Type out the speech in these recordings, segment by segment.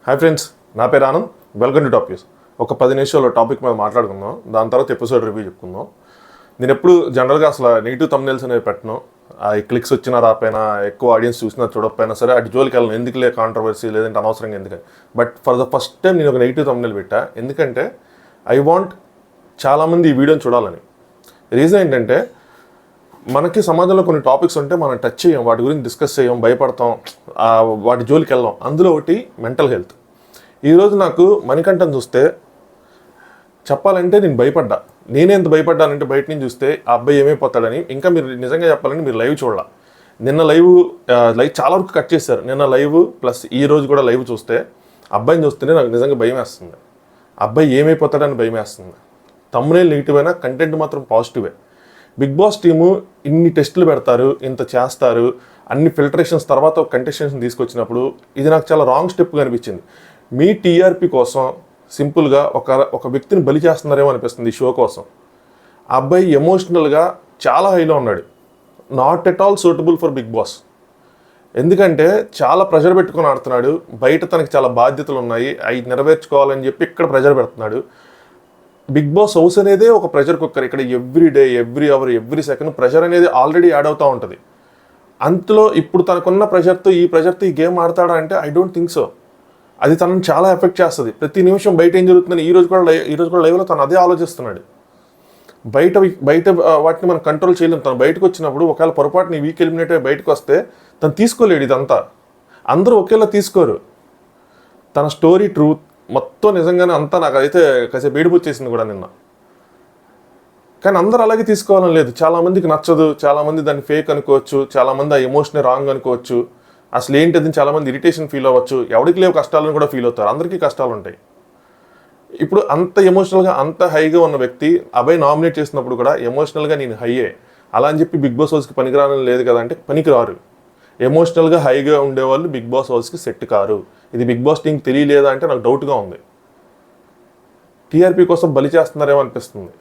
Hi friends, నా పేరు Anand. Welcome to topics. ఒక 10 నిమిషాల్లో టాపిక్ మీద మాట్లాడుకుందాం. దాని తర్వాత ఎపిసోడ్ రివ్యూ చెప్పుకుందాం. నేను ఎప్పుడు జనరల్గా అసలు నెగిటివ్ థంబ్నెయిల్స్ అనేవి పెట్టను. ఈ క్లిక్స్ వచ్చినా రాపోయినా, ఎక్కువ ఆడియన్స్ చూసినా చూడకపోయినా సరే అటు జోలికి వెళ్ళను. ఎందుకులే కాంట్రవర్సీ, లేదంటే అనవసరంగా ఎందుకని. But for the first time నేను ఒక నెగిటివ్ థంబ్నెయిల్ పెట్టా. ఎందుకంటే ఐ వాంట్ చాలామంది ఈ వీడియోని చూడాలని. రీజన్ ఏంటంటే మనకి సమాజంలో కొన్ని టాపిక్స్ ఉంటే మనం టచ్ చేయం, వాటి గురించి డిస్కస్ చేయం, భయపడతాం, వాటి జోలికి వెళ్ళాం. అందులో ఒకటి మెంటల్ హెల్త్. ఈరోజు నాకు మణికంఠన్ చూస్తే చెప్పాలంటే నేను భయపడ్డా. నేనే ఎంత భయపడ్డానంటే బయట నుంచి చూస్తే ఆ అబ్బాయి ఏమైపోతాడని. ఇంకా మీరు నిజంగా చెప్పాలంటే మీరు లైవ్ చూడాల. నిన్న లైవ్ చాలా వరకు కట్ చేశారు. నిన్న లైవ్ ప్లస్ ఈ రోజు కూడా లైవ్ చూస్తే అబ్బాయిని చూస్తేనే నాకు నిజంగా భయం వేస్తుంది. అబ్బాయి ఏమైపోతాడని భయం వేస్తుంది. థంబ్నెయిల్ నెగిటివ్ అయినా కంటెంట్ మాత్రం పాజిటివే. బిగ్ బాస్ టీము ఇన్ని టెస్టులు పెడతారు, ఇంత చేస్తారు, అన్ని ఫిల్టరేషన్స్ తర్వాత ఒక కంటెస్టెంట్స్ని తీసుకొచ్చినప్పుడు ఇది నాకు చాలా రాంగ్ స్టెప్గా అనిపించింది. మీ టీఆర్పీ కోసం సింపుల్గా ఒక వ్యక్తిని బలి చేస్తున్నారేమో అనిపిస్తుంది ఈ షో కోసం. ఆ అబ్బాయి ఎమోషనల్గా చాలా హైలో ఉన్నాడు. Not at all suitable for Big Boss. ఎందుకంటే చాలా ప్రెషర్ పెట్టుకొని ఆడుతున్నాడు. బయట తనకి చాలా బాధ్యతలు ఉన్నాయి, అవి నెరవేర్చుకోవాలని చెప్పి ఇక్కడ ప్రెషర్ పెడుతున్నాడు. బిగ్ బాస్ హౌస్ అనేదే ఒక ప్రెషర్ కుక్కర్. ఇక్కడ every day, every hour, every second pressure అనేది ఆల్రెడీ యాడ్ అవుతూ ఉంటుంది. అంతలో ఇప్పుడు తనకున్న ప్రెషర్తో ఈ గేమ్ ఆడతాడా అంటే ఐ డోంట్ థింక్ సో. అది తనను చాలా ఎఫెక్ట్ చేస్తుంది. ప్రతి నిమిషం బయట ఏం జరుగుతుందని ఈ రోజు కూడా లైవ్లో తను అదే ఆలోచిస్తున్నాడు. బయట వాటిని మనం కంట్రోల్ చేయలేము. తను బయటకు వచ్చినప్పుడు ఒకవేళ పొరపాటుని వీక్ ఎలిమినేట్ అయ్యి బయటకు వస్తే తను తీసుకోలేడు. ఇదంతా అందరూ ఒకేలా తీసుకోరు. తన స్టోరీ ట్రూత్ మొత్తం నిజంగానే అంతా నాకు అయితే కాసేపు ఏడుపు వచ్చేసింది కూడా నిన్న. కానీ అందరూ అలాగే తీసుకోవాలని లేదు. చాలామందికి నచ్చదు, చాలామంది దాన్ని ఫేక్ అనుకోవచ్చు, చాలామంది ఆ ఎమోషనే రాంగ్ అనుకోవచ్చు. అసలు ఏంటిది చాలామంది ఇరిటేషన్ ఫీల్ అవ్వచ్చు. ఎవరికి లేవు కష్టాలను కూడా ఫీల్ అవుతారు. అందరికీ కష్టాలు ఉంటాయి. ఇప్పుడు అంత ఎమోషనల్గా అంత హైగా ఉన్న వ్యక్తి అబ్బాయి నామినేట్ చేసినప్పుడు కూడా ఎమోషనల్గా నేను హైయే అలా అని చెప్పి బిగ్ బాస్ హౌస్కి పనికిరాని లేదు కదా అంటే పనికి రారు. ఎమోషనల్గా హైగా ఉండేవాళ్ళు బిగ్ బాస్ హౌస్కి సెట్ కారు. ఇది బిగ్ బాస్ టీంకి తెలియలేదా అంటే నాకు డౌట్గా ఉంది. టీఆర్పీ కోసం బలి చేస్తున్నారేమో అనిపిస్తుంది.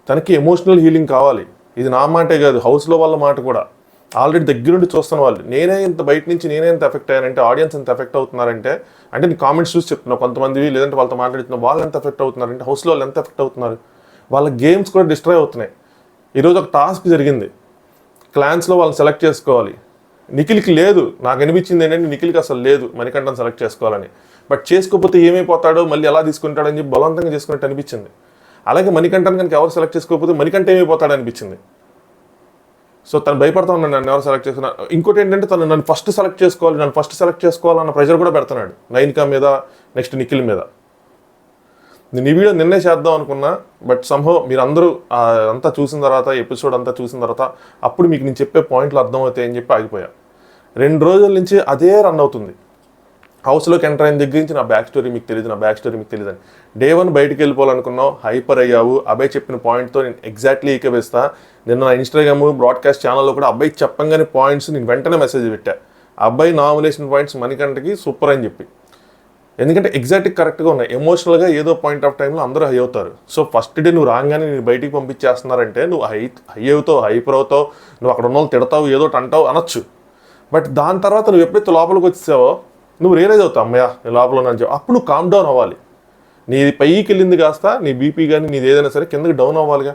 తనకి ఎమోషనల్ హీలింగ్ కావాలి. ఇది నా మాటే కాదు, హౌస్లో వాళ్ళ మాట కూడా. ఆల్రెడీ దగ్గరుండి చూస్తున్న వాళ్ళు. నేనే ఇంత బయట నుంచి నేనే ఎంత ఎఫెక్ట్ అయ్యానంటే, ఆడియన్స్ ఎంత ఎఫెక్ట్ అవుతున్నారంటే, అంటే నేను కామెంట్స్ చూసి చెప్తున్నా. కొంతమంది లేదంటే వాళ్ళతో మాట్లాడుతున్నా, వాళ్ళు ఎంత ఎఫెక్ట్ అవుతున్నారంటే, హౌస్లో వాళ్ళు ఎంత ఎఫెక్ట్ అవుతున్నారు. వాళ్ళ గేమ్స్ కూడా డిస్ట్రాయ్ అవుతున్నాయి. ఈరోజు ఒక టాస్క్ జరిగింది. క్లాన్స్లో వాళ్ళని సెలెక్ట్ చేసుకోవాలి. నిఖిల్కి లేదు. నాకు అనిపించింది ఏంటంటే నిఖిల్కి అసలు లేదు మణికంఠన్ సెలెక్ట్ చేసుకోవాలని. బట్ చేసుకోకపోతే ఏమైపోతాడో, మళ్ళీ ఎలా తీసుకుంటాడని చెప్పి బలవంతంగా చేసుకున్నట్టు అనిపించింది. అలాగే మణికంఠన్ కనుక ఎవరు సెలెక్ట్ చేసుకోకపోతే మణికంఠ ఏమైపోతాడు అనిపించింది. సో తను భయపడతా ఉన్నాడు, నన్ను ఎవరు సెలెక్ట్ చేసుకున్నా. ఇంకోటి ఏంటంటే తను నన్ను ఫస్ట్ సెలెక్ట్ చేసుకోవాలన్న ప్రెషర్ కూడా పెడుతున్నాడు నైనికా మీద, నెక్స్ట్ నిఖిల్ మీద. నేను ఈ వీడియో నిన్నే చేద్దాం అనుకున్నా. బట్ సంహో మీరు అందరూ అంతా చూసిన తర్వాత, ఎపిసోడ్ అంతా చూసిన తర్వాత అప్పుడు మీకు నేను చెప్పే పాయింట్లు అర్థమవుతాయని చెప్పి ఆగిపోయా. 2 రోజుల నుంచి అదే రన్ అవుతుంది. హౌస్లోకి ఎంటర్ అయిన దగ్గర నుంచి నా బ్యాక్ స్టోరీ మీకు తెలియదు అని. డే 1 బయటికి వెళ్ళిపోవాలనుకున్నావు, హైపర్ అయ్యావు. అబ్బాయి చెప్పిన పాయింట్తో నేను ఎగ్జాక్ట్లీ ఏకవేస్తా. నిన్న నా ఇన్స్టాగ్రామ్ బ్రాడ్కాస్ట్ ఛానల్లో కూడా అబ్బాయి చెప్పంగానే పాయింట్స్ నేను వెంటనే మెసేజ్ పెట్టా. అబ్బాయి నామినేషన్ పాయింట్స్ మణికంఠకి సూపర్ అని చెప్పి. ఎందుకంటే ఎగ్జాక్ట్గా కరెక్ట్గా ఉన్నాయి. ఎమోషనల్గా ఏదో పాయింట్ ఆఫ్ టైంలో అందరూ హై అవుతారు. సో ఫస్ట్ డే నువ్వు రాగానే నేను బయటికి పంపించేస్తున్నారంటే నువ్వు హై అవుతావు, హైపర్ అవుతావు, నువ్వు అక్కడ ఉన్న వాళ్ళు తిడతావు, ఏదో అంటావు అనొచ్చు. బట్ దాని తర్వాత నువ్వు ఎప్పుడైతే లోపలికి వచ్చేసావో నువ్వు రియలైజ్ అవుతావు, అమ్మయ్య నేను లోపల ఉన్నాను చెప్పి. అప్పుడు నువ్వు కామ్ డౌన్ అవ్వాలి. నీది పైకి వెళ్ళింది కాస్త నీ బీపీ కానీ నీది ఏదైనా సరే కిందకి డౌన్ అవ్వాలిగా.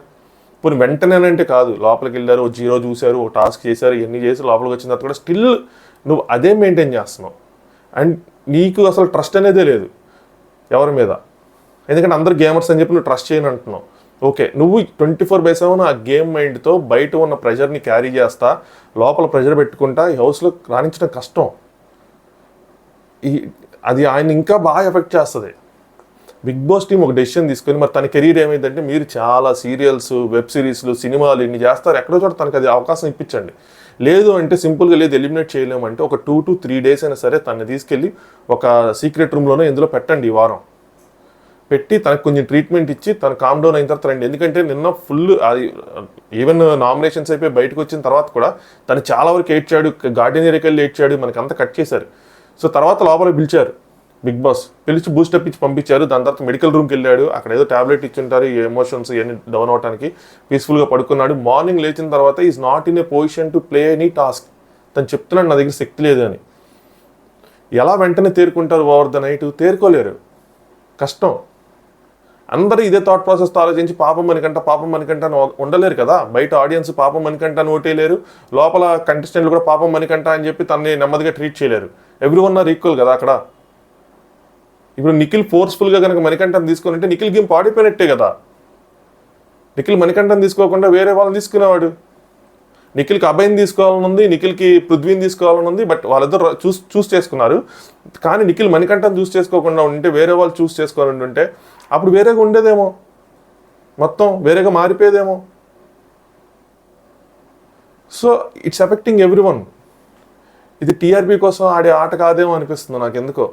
ఇప్పుడు వెంటనేనంటే కాదు. లోపలికి వెళ్ళారు, ఓ 0 చూశారు, ఓ టాస్క్ చేశారు, ఇవన్నీ చేసి లోపలికి వచ్చిన తర్వాత కూడా స్టిల్ నువ్వు అదే మెయింటైన్ చేస్తున్నావు. అండ్ నీకు అసలు ట్రస్ట్ అనేదే లేదు ఎవరి మీద. ఎందుకంటే అందరు గేమర్స్ అని చెప్పి నువ్వు ట్రస్ట్ చేయని అంటున్నావు. ఓకే, నువ్వు 24/7 ఆ గేమ్ మైండ్తో బయట ఉన్న ప్రెషర్ని క్యారీ చేస్తా, లోపల ప్రెషర్ పెట్టుకుంటా ఈ హౌస్లో రాణించడం కష్టం. అది ఆయన ఇంకా బాగా ఎఫెక్ట్ చేస్తుంది. బిగ్ బాస్ టీం ఒక డెసిషన్ తీసుకొని మరి తన కెరీర్ ఏమైందంటే, మీరు చాలా సీరియల్స్, వెబ్ సిరీస్లు, సినిమాలు ఇన్ని చేస్తారు, ఎక్కడో చోట తనకు అది అవకాశం ఇప్పించండి. లేదు అంటే సింపుల్గా లేదు ఎలిమినేట్ చేయలేమంటే ఒక 2 to 3 days అయినా సరే తనని తీసుకెళ్ళి ఒక సీక్రెట్ రూమ్లోనే ఇందులో పెట్టండి. ఈ వారం పెట్టి తనకు కొంచెం ట్రీట్మెంట్ ఇచ్చి తను కామ్ డౌన్ అయిన తర్వాత రండి. ఎందుకంటే నిన్న ఫుల్ అది ఈవెన్ నామినేషన్స్ అయిపోయి బయటకు వచ్చిన తర్వాత కూడా తను చాలా వరకు ఏడ్చాడు, గార్డెన్ ఏరియాకి వెళ్ళి ఏడ్చాడు, మనకి అంతా కట్ చేశారు. సో తర్వాత లోపల పిలిచారు బిగ్ బాస్, పిలిచి బూస్టప్ ఇచ్చి పంపించారు. దాని తర్వాత మెడికల్ రూమ్కి వెళ్ళాడు. అక్కడ ఏదో ట్యాబ్లెట్ ఇచ్చుంటారు, ఈ ఎమోషన్స్ ఇవన్నీ డౌన్ అవడానికి. పీస్ఫుల్గా పడుకున్నాడు. మార్నింగ్ లేచిన తర్వాత is not in a position to play any task. తను చెప్తున్నాడు నా దగ్గర శక్తి లేదు అని. ఎలా వెంటనే తేరుకుంటారు ఓవర్ ద నైట్? తేరుకోలేరు, కష్టం. అందరూ ఇదే థాట్ ప్రాసెస్తో ఆలోచించి పాపం మణికంఠ అని ఉండలేరు కదా. బయట ఆడియన్స్ పాపం మణికంఠ అని ఓటేయలేరు, లోపల కంటెస్టెంట్లు కూడా పాపం మణికంఠ అని చెప్పి తనని నెమ్మదిగా ట్రీట్ చేయలేరు. ఎవ్రీవన్ ఆర్ ఈక్వల్ కదా అక్కడ. ఇప్పుడు నిఖిల్ ఫోర్స్ఫుల్గా కనుక మణికంఠని తీసుకొని ఉంటే నిఖిల్ గేమ్ పాడిపోయినట్టే కదా. నిఖిల్ మణికంఠని తీసుకోకుండా వేరే వాళ్ళని తీసుకునేవాడు. నిఖిల్కి అభయ్ని తీసుకోవాలని ఉంది, నిఖిల్కి పృథ్వీని తీసుకోవాలని ఉంది, బట్ వాళ్ళిద్దరు చూస్ చేసుకున్నారు. కానీ నిఖిల్ మణికంఠని చూస్ చేసుకోకుండా ఉంటే, వేరే వాళ్ళు చూస్ చేసుకోవాలని ఉంటే అప్పుడు వేరేగా ఉండేదేమో, మొత్తం వేరేగా మారిపోయేదేమో. So it's affecting everyone. ఇది టీఆర్పీ కోసం ఆడే ఆట కాదేమో అనిపిస్తుంది నాకు ఎందుకో.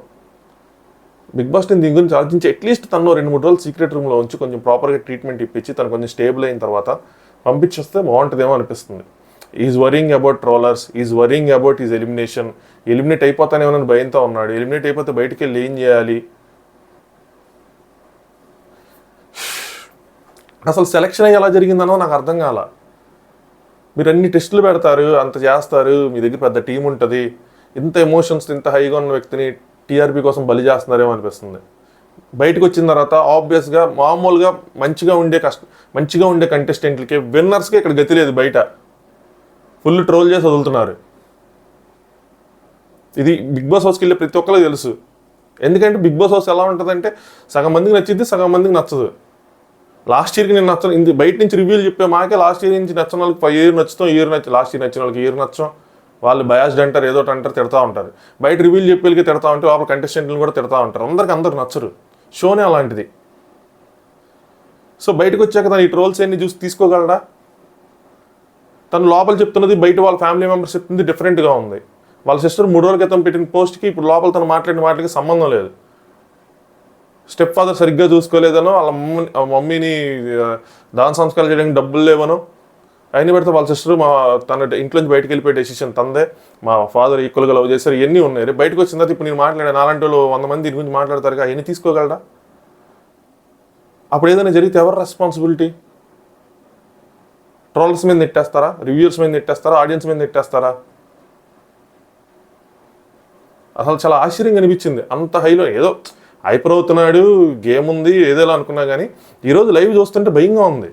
బిగ్ బాస్ నేను దీని గురించి ఆలోచించి అట్లీస్ట్ తను 2-3 రోజులు సీక్రెట్ రూమ్లో ఉంచి కొంచెం ప్రాపర్గా ట్రీట్మెంట్ ఇప్పించి తను కొంచెం స్టేబుల్ అయిన తర్వాత పంపించేస్తే బాగుంటుందేమో అనిపిస్తుంది. Is worrying about trollers, is worrying about is elimination. Eliminate అయిపోతానేమోనని భయంతో ఉన్నాడు. ఎలిమినేట్ అయిపోతే బయటికి వెళ్ళి ఏం చేయాలి? అసలు సెలక్షన్ అయ్యి ఎలా జరిగిందనో నాకు అర్థం కాల. మీరు అన్ని టెస్టులు పెడతారు, అంత చేస్తారు, మీ దగ్గర పెద్ద టీం ఉంటుంది, ఇంత ఎమోషన్స్ ఇంత హైగా ఉన్న వ్యక్తిని టీఆర్పీ కోసం బలి చేస్తున్నారేమో అనిపిస్తుంది. బయటకు వచ్చిన తర్వాత ఆబ్వియస్గా మామూలుగా మంచిగా ఉండే కంటెస్టెంట్లకి, విన్నర్స్కి ఇక్కడ గతి లేదు. బయట ఫుల్ ట్రోల్ చేసి వదులుతున్నారు. ఇది బిగ్ బాస్ హౌస్కి వెళ్ళే ప్రతి ఒక్కరికి తెలుసు. ఎందుకంటే బిగ్ బాస్ హౌస్ ఎలా ఉంటుందంటే సగం మందికి నచ్చింది, సగం మందికి నచ్చదు. లాస్ట్ ఇయర్కి నేను నచ్చను, ఇది బయట నుంచి రివ్యూలు చెప్పే మాకే లాస్ట్ ఇయర్ నుంచి నచ్చిన వాళ్ళకి ఇయర్ నచ్చుతాం, లాస్ట్ ఇయర్ నచ్చిన వాళ్ళకి ఇయర్ నచ్చం. వాళ్ళు బయాస్డ్ అంటారు, ఏదో అంటారు, తిడతా ఉంటారు. బయట రివ్యూలు చెప్పేళ్ళకి తిడతా ఉంటే లోపల కంటెస్టెంట్లను కూడా తిడతా ఉంటారు. అందరూ నచ్చరు. షోనే అలాంటిది. సో బయటకు వచ్చాక తను ఈ ట్రోల్స్ అన్ని చూసి తీసుకోగలడా? తను లోపల చెప్తున్నది బయట వాళ్ళ ఫ్యామిలీ మెంబర్స్ చెప్తుంది డిఫరెంట్గా ఉంది. వాళ్ళ సిస్టర్ 3 రోజుల క్రితం పెట్టిన పోస్ట్కి ఇప్పుడు లోపల తను మాట్లాడిన మాటలకి సంబంధం లేదు. స్టెప్ ఫాదర్ సరిగ్గా చూసుకోలేదనో, వాళ్ళ మమ్మీని దాన సంస్కారాలు చేయడానికి డబ్బులు లేవనో, అయిన పెడితే వాళ్ళ సిస్టర్ తన ఇంట్లోంచి బయటకు వెళ్ళిపోయే డెసిషన్ తందే. మా ఫాదర్ ఈక్వల్గా లవ్ చేశారు, ఇవన్నీ ఉన్నాయి. బయటకు వచ్చిన తర్వాత ఇప్పుడు నేను మాట్లాడాను, అలాంటి వాళ్ళు 100 మంది దీని గురించి మాట్లాడతారు. అవన్నీ తీసుకోగలడా? అప్పుడు ఏదైనా జరిగితే ఎవరు రెస్పాన్సిబిలిటీ? ట్రోల్స్ మీద నెట్టేస్తారా? రివ్యూర్స్ మీద నెట్టేస్తారా? ఆడియన్స్ మీద నెట్టేస్తారా? అసలు చాలా ఆశ్చర్యంగా అనిపించింది. అంత హైలో ఏదో హైపర్ అవుతున్నాడు, గేమ్ ఉంది, ఏదోలా అనుకున్నా కానీ ఈరోజు లైవ్ చూస్తుంటే భయంగా ఉంది.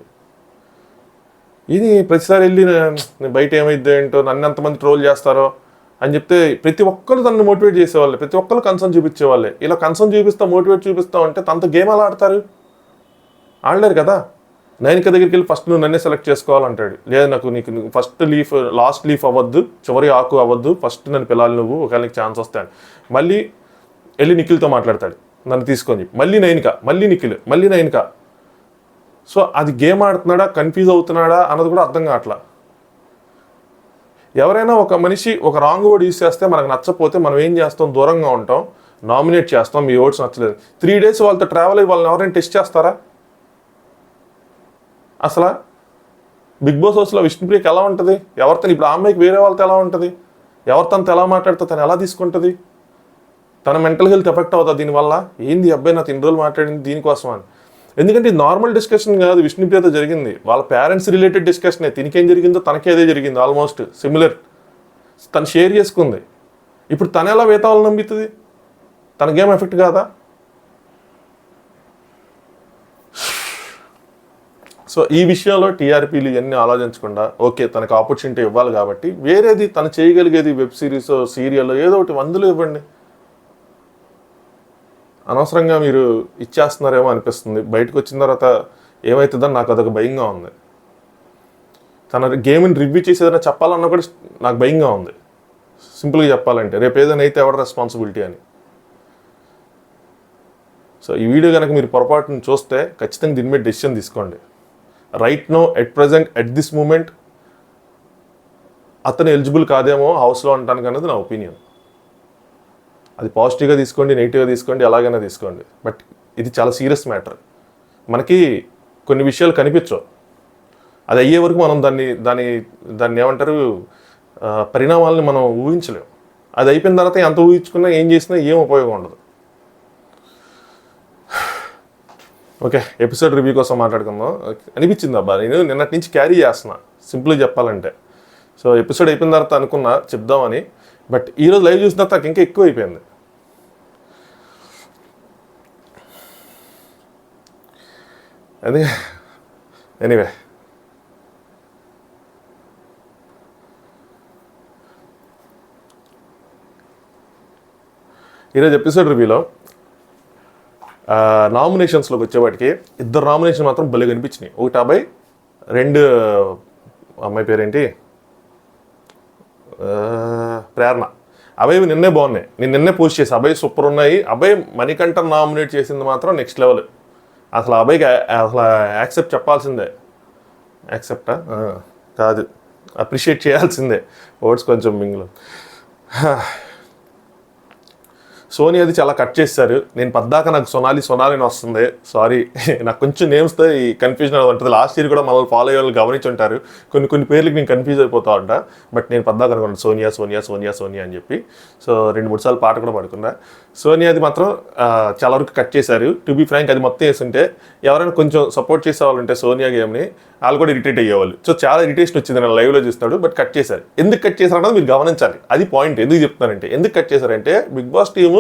ఇది ప్రతిసారి వెళ్ళి నేను బయట ఏమైద్దో ఏంటో, నన్ను ఎంతమంది ట్రోల్ చేస్తారో అని చెప్తే ప్రతి ఒక్కరు తనని మోటివేట్ చేసేవాళ్ళే, ప్రతి ఒక్కరు కన్సర్న్ చూపించేవాళ్ళే. ఇలా కన్సర్న్ చూపిస్తా, మోటివేట్ చూపిస్తా ఉంటే తనతో గేమ్ ఎలా ఆడతారు? ఆడలేరు కదా. నైనిక దగ్గరికి వెళ్ళి ఫస్ట్ నువ్వు నన్నే సెలెక్ట్ చేసుకోవాలంటాడు. లేదా నీకు ఫస్ట్ లీఫ్ లాస్ట్ లీఫ్ అవ్వద్దు, చివరి ఆకు అవ్వద్దు, ఫస్ట్ నన్ను పిలాలి నువ్వు, ఒకవేళ నీకు ఛాన్స్ వస్తాడు. మళ్ళీ వెళ్ళి నిఖిల్తో మాట్లాడతాడు, నన్ను తీసుకొని. మళ్ళీ నైనిక, మళ్ళీ నిఖిల్, మళ్ళీ నైనిక. సో అది గేమ్ ఆడుతున్నాడా, కన్ఫ్యూజ్ అవుతున్నాడా అన్నది కూడా అర్థం కావట్లా. ఎవరైనా ఒక మనిషి ఒక రాంగ్ వర్డ్ యూస్ చేస్తే మనకు నచ్చకపోతే మనం ఏం చేస్తాం? దూరంగా ఉంటాం, నామినేట్ చేస్తాం. మీ ఓట్స్ నచ్చలేదు 3 days వాళ్ళతో ట్రావెల్ అయ్యి వాళ్ళని ఎవరైనా టెస్ట్ చేస్తారా? అసలు బిగ్ బాస్ హౌస్లో విష్ణుప్రియకి ఎలా ఉంటుంది? ఎవరితో ఇప్పుడు ఆ అమ్మాయికి వేరే వాళ్ళతో ఎలా ఉంటుంది? ఎవరితో ఎలా మాట్లాడితే తను ఎలా తీసుకుంటుంది? తన మెంటల్ హెల్త్ ఎఫెక్ట్ అవుతుంది దీనివల్ల. ఏంది అబ్బాయి నాతో ఇన్ని రోజులు మాట్లాడింది దీనికోసం అని. ఎందుకంటే ఇది నార్మల్ డిస్కషన్ కాదు, విష్ణుప్రియతో జరిగింది. వాళ్ళ పేరెంట్స్ రిలేటెడ్ డిస్కషనే. తినికేం జరిగిందో తనకే అదే జరిగింది, ఆల్మోస్ట్ సిమిలర్. తను షేర్ చేసుకుంది. ఇప్పుడు తను ఎలా వేతావాలని నమ్ముతుంది? తనకేం ఎఫెక్ట్ కాదా? సో ఈ విషయంలో టీఆర్పీలు ఇవన్నీ ఆలోచించకుండా, ఓకే తనకు ఆపర్చునిటీ ఇవ్వాలి కాబట్టి వేరేది తను చేయగలిగేది వెబ్ సిరీస్, సీరియల్ ఏదో ఒకటి 100లో ఇవ్వండి. అనవసరంగా మీరు ఇచ్చేస్తున్నారేమో అనిపిస్తుంది. బయటకు వచ్చిన తర్వాత ఏమవుతుందని నాకు అదొక భయంగా ఉంది. తన గేమ్ని రివ్యూ చేసి ఏదైనా చెప్పాలన్నా కూడా నాకు భయంగా ఉంది. సింపుల్గా చెప్పాలంటే రేపు ఏదైనా అయితే ఎవరి రెస్పాన్సిబిలిటీ అని. సో ఈ వీడియో కనుక మీరు పొరపాటును చూస్తే ఖచ్చితంగా దీని మీద డెసిషన్ తీసుకోండి. Right now, at present, at this moment అతను ఎలిజిబుల్ కాదేమో హౌస్లో అంటానికి అనేది నా ఒపీనియన్. అది పాజిటివ్గా తీసుకోండి, నెగిటివ్గా తీసుకోండి, ఎలాగైనా తీసుకోండి. బట్ ఇది చాలా సీరియస్ మ్యాటర్. మనకి కొన్ని విషయాలు కనిపించవు, అది అయ్యే వరకు మనం దాన్ని ఏమంటారు, పరిణామాలని మనం ఊహించలేము. అది అయిపోయిన తర్వాత ఎంత ఊహించుకున్నా ఏం చేసినా ఏం ఉపయోగం ఉండదు. ఓకే, ఎపిసోడ్ రివ్యూ కోసం మాట్లాడుకుందాం. అనిపించింది అబ్బా, నేను నిన్నటి నుంచి క్యారీ చేస్తున్నా సింపుల్గా చెప్పాలంటే. సో ఎపిసోడ్ అయిపోయిన తర్వాత అనుకున్నా చెప్దామని, బట్ ఈరోజు లైవ్ చూసిన తర్వాత ఇంకా ఎక్కువ అయిపోయింది. అది ఎనీవే ఈరోజు ఎపిసోడ్ రివ్యూలో నామినేషన్స్లోకి వచ్చేవాటికి 2 నామినేషన్ మాత్రం భలే కనిపించినాయి. ఒకటి అబ్బాయి, 2 అమ్మాయి పేరేంటి, ప్రేరణ. అబ్బాయి నిన్నే బాగున్నాయి, నేను నిన్నే పోస్ట్ చేసి అబ్బాయి సూపర్ ఉన్నాయి. అబ్బాయి మణికంఠ నామినేట్ చేసింది మాత్రం నెక్స్ట్ లెవెల్. అసలు అబ్బాయికి అసలు యాక్సెప్ట్ చెప్పాల్సిందే. యాక్సెప్టా కాదు, అప్రిషియేట్ చేయాల్సిందే. వర్డ్స్ కొంచెం మింగులు. సోనియాది చాలా కట్ చేస్తారు. నేను పద్దాక నాకు సొనాలి అని వస్తుంది. సారీ, నాకు కొంచెం నేమ్స్తో ఈ కన్ఫ్యూజన్ ఉంటుంది. లాస్ట్ ఇయర్ కూడా మనల్ని ఫాలో అయ్యే వాళ్ళు గమనించి ఉంటారు. కొన్ని పేర్లకి నేను కన్ఫ్యూజ్ అయిపోతా ఉంటా. బట్ నేను పద్దాక అనుకున్నాను సోనియా అని చెప్పి. సో 2-3 సార్లు పాట కూడా పడుకున్నా. సోనియాది మాత్రం చాలా వరకు కట్ చేశారు. టు బీ ఫ్రాంక్, అది మొత్తం వేస్తుంటే ఎవరైనా కొంచెం సపోర్ట్ చేసే వాళ్ళు ఉంటే సోనియా గేమ్ని, వాళ్ళు కూడా ఇరిటేట్ అయ్యేవాళ్ళు. సో చాలా ఇరిటేషన్ వచ్చింది, నేను లైవ్లో చూస్తాడు. బట్ కట్ చేశారు. ఎందుకు కట్ చేశారన్నది మీరు గమనించాలి. అది పాయింట్. ఎందుకు చెప్తున్నానంటే, ఎందుకు కట్ చేశారంటే Big Boss team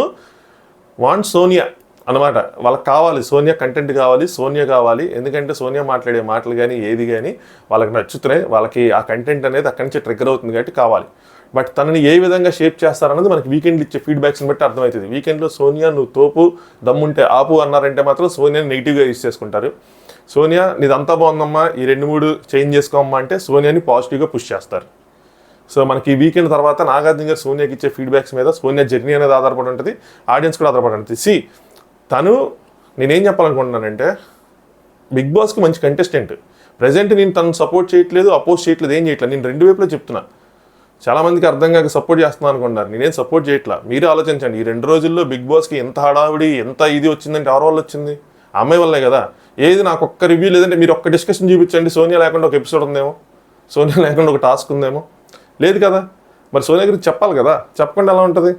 want Sonia అనమాట. వాళ్ళకి కావాలి సోనియా కంటెంట్ కావాలి, సోనియా కావాలి. ఎందుకంటే సోనియా మాట్లాడే మాటలు కానీ ఏది కానీ వాళ్ళకి నచ్చుతున్నాయి. వాళ్ళకి ఆ కంటెంట్ అనేది అక్కడి నుంచి ట్రిగ్గర్ అవుతుంది కాబట్టి కావాలి. బట్ తనని ఏ విధంగా షేప్ చేస్తారన్నది మనకి వీకెండ్లో ఇచ్చే ఫీడ్బ్యాక్స్ని బట్టి అర్థమవుతుంది. వీకెండ్లో సోనియా నువ్వు తోపు దమ్ముంటే ఆపు అన్నారంటే మాత్రం సోనియాని నెగిటివ్గా యూజ్ చేసుకుంటారు. సోనియా నీదంతా బాగుందమ్మా, ఈ 2-3 చేంజ్ చేసుకోమ్మా అంటే సోనియాని పాజిటివ్గా పుష్ చేస్తారు. సో మనకి వీకెండ్ తర్వాత నాగార్జున గారు సోనియాకి ఇచ్చే ఫీడ్బ్యాక్స్ మీద సోనియా జర్నీ అనేది ఆధారపడి ఉంటుంది, ఆడియన్స్ కూడా ఆధారపడి ఉంటుంది. తను నేనేం చెప్పాలనుకుంటున్నానంటే, బిగ్ బాస్కి మంచి కంటెస్టెంట్. ప్రజెంట్ నేను తను సపోర్ట్ చేయట్లేదు, అపోజ్ చేయట్లేదు, ఏం చేయట్లేదు. నేను 2 వైపులో చెప్తున్నా. చాలామందికి అర్థం కాక సపోర్ట్ చేస్తున్నాను అనుకుంటున్నారు. నేనేం సపోర్ట్ చేయట్లా. మీరు ఆలోచించండి, ఈ 2 రోజుల్లో బిగ్ బాస్కి ఎంత హడావిడి, ఎంత ఇది వచ్చిందంటే ఎవరి వల్ల వచ్చింది? అమ్మాయి వల్లే కదా. ఏది నాకు ఒక్క రివ్యూ లేదంటే మీరు ఒక్క డిస్కషన్ చూపించండి. సోనియా లేకుండా ఒక ఎపిసోడ్ ఉందేమో, సోనియా లేకుండా ఒక టాస్క్ ఉందేమో, లేదు కదా. మరి సోనియా గురించి చెప్పాలి కదా, చెప్పకుండా ఎలా ఉంటుంది?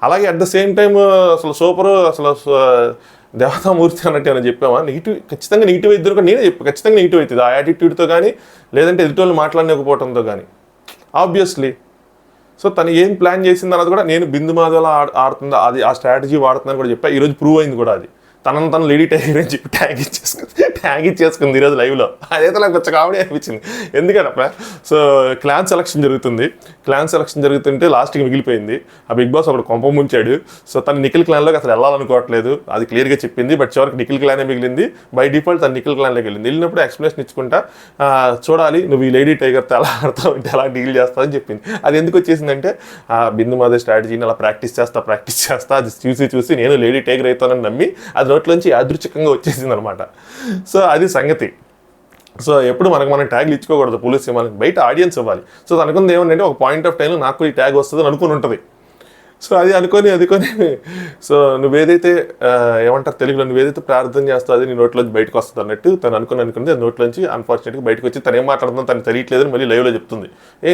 అలాగే అట్ ద సేమ్ టైం అసలు సూపరు, అసలు దేవతామూర్తి అన్నట్టు ఏమైనా చెప్పామా? నెగిటివ్, ఖచ్చితంగా నెగిటివ్ ఇద్దరు కూడా నేనే చెప్పాను. ఖచ్చితంగా నెగిటివ్ అవుతుంది ఆ యాటిట్యూడ్తో కానీ, లేదంటే ఎదుటోళ్ళు మాట్లాడలేకపోవడంతో కానీ, ఆబ్వియస్లీ. సో తను ఏం ప్లాన్ చేసింది అన్నది కూడా నేను బిందు మాధవలా ఆడుతుందా, అది ఆ స్ట్రాటజీ వాడుతుందని కూడా చెప్పా. ఈరోజు ప్రూవ్ అయింది కూడా. అది తను లేడీ టైగర్ అని చెప్పి ట్యాగ్ ఇచ్చేసుకుంది ఈరోజు లైవ్లో. అదైతే నాకు కొంచెం కామెడీ అనిపించింది. ఎందుకంటే సో క్లాన్ సెలక్షన్ జరుగుతుంటే లాస్ట్కి మిగిలిపోయింది. ఆ బిగ్ బాస్ ఒకటి కొంప ముంచాడు. సో తను నిఖిల్ క్లాన్లోకి అసలు వెళ్ళాలనుకోవట్లేదు, అది క్లియర్గా చెప్పింది. బట్ చివరికి నిఖిల్ క్లానే మిగిలింది. బై డిఫాల్ట్ తను నిఖిల్ క్లాన్లోకి వెళ్ళినప్పుడు ఎక్స్ప్లెనేషన్ ఇచ్చుకుంటా చూడాలి నువ్వు ఈ లేడీ టైగర్తో ఎలా ఆడతావు, ఎలా డీల్ చేస్తావు అని చెప్పింది. అది ఎందుకు వచ్చేసిందంటే ఆ బిందు మాదే స్ట్రాటజీని అలా ప్రాక్టీస్ చేస్తా అది చూసి నేను లేడీ టైగర్ అవుతానని నమ్మి అది నోట్లోంచి యాదృచ్ఛికంగా వచ్చేసింది అనమాట. సో అది సంగతి. సో ఎప్పుడు మనం ట్యాగ్లు ఇచ్చుకోకూడదు పోలీస్ సినిమాలకి, బయట ఆడియన్స్ ఇవ్వాలి. సో అనుకుంది ఏమంటే ఒక పాయింట్ ఆఫ్ టైంలో నాకు ఈ ట్యాగ్ వస్తుంది అని అనుకుని ఉంటుంది. సో అది అనుకొని సో నువ్వేదైతే ఏమంటారు తెలుగులో, నువ్వేదైతే ప్రార్థన చేస్తావు అది నీ నోట్లోంచి బయటకు వస్తుంది అన్నట్టు తను అనుకుంది. అది నోట్లోంచి అన్ఫార్చునేట్గా బయటకు వచ్చి తను ఏం మాట్లాడుతుందో తను తెలియట్లేదని మళ్ళీ లైవ్లో చెప్తుంది.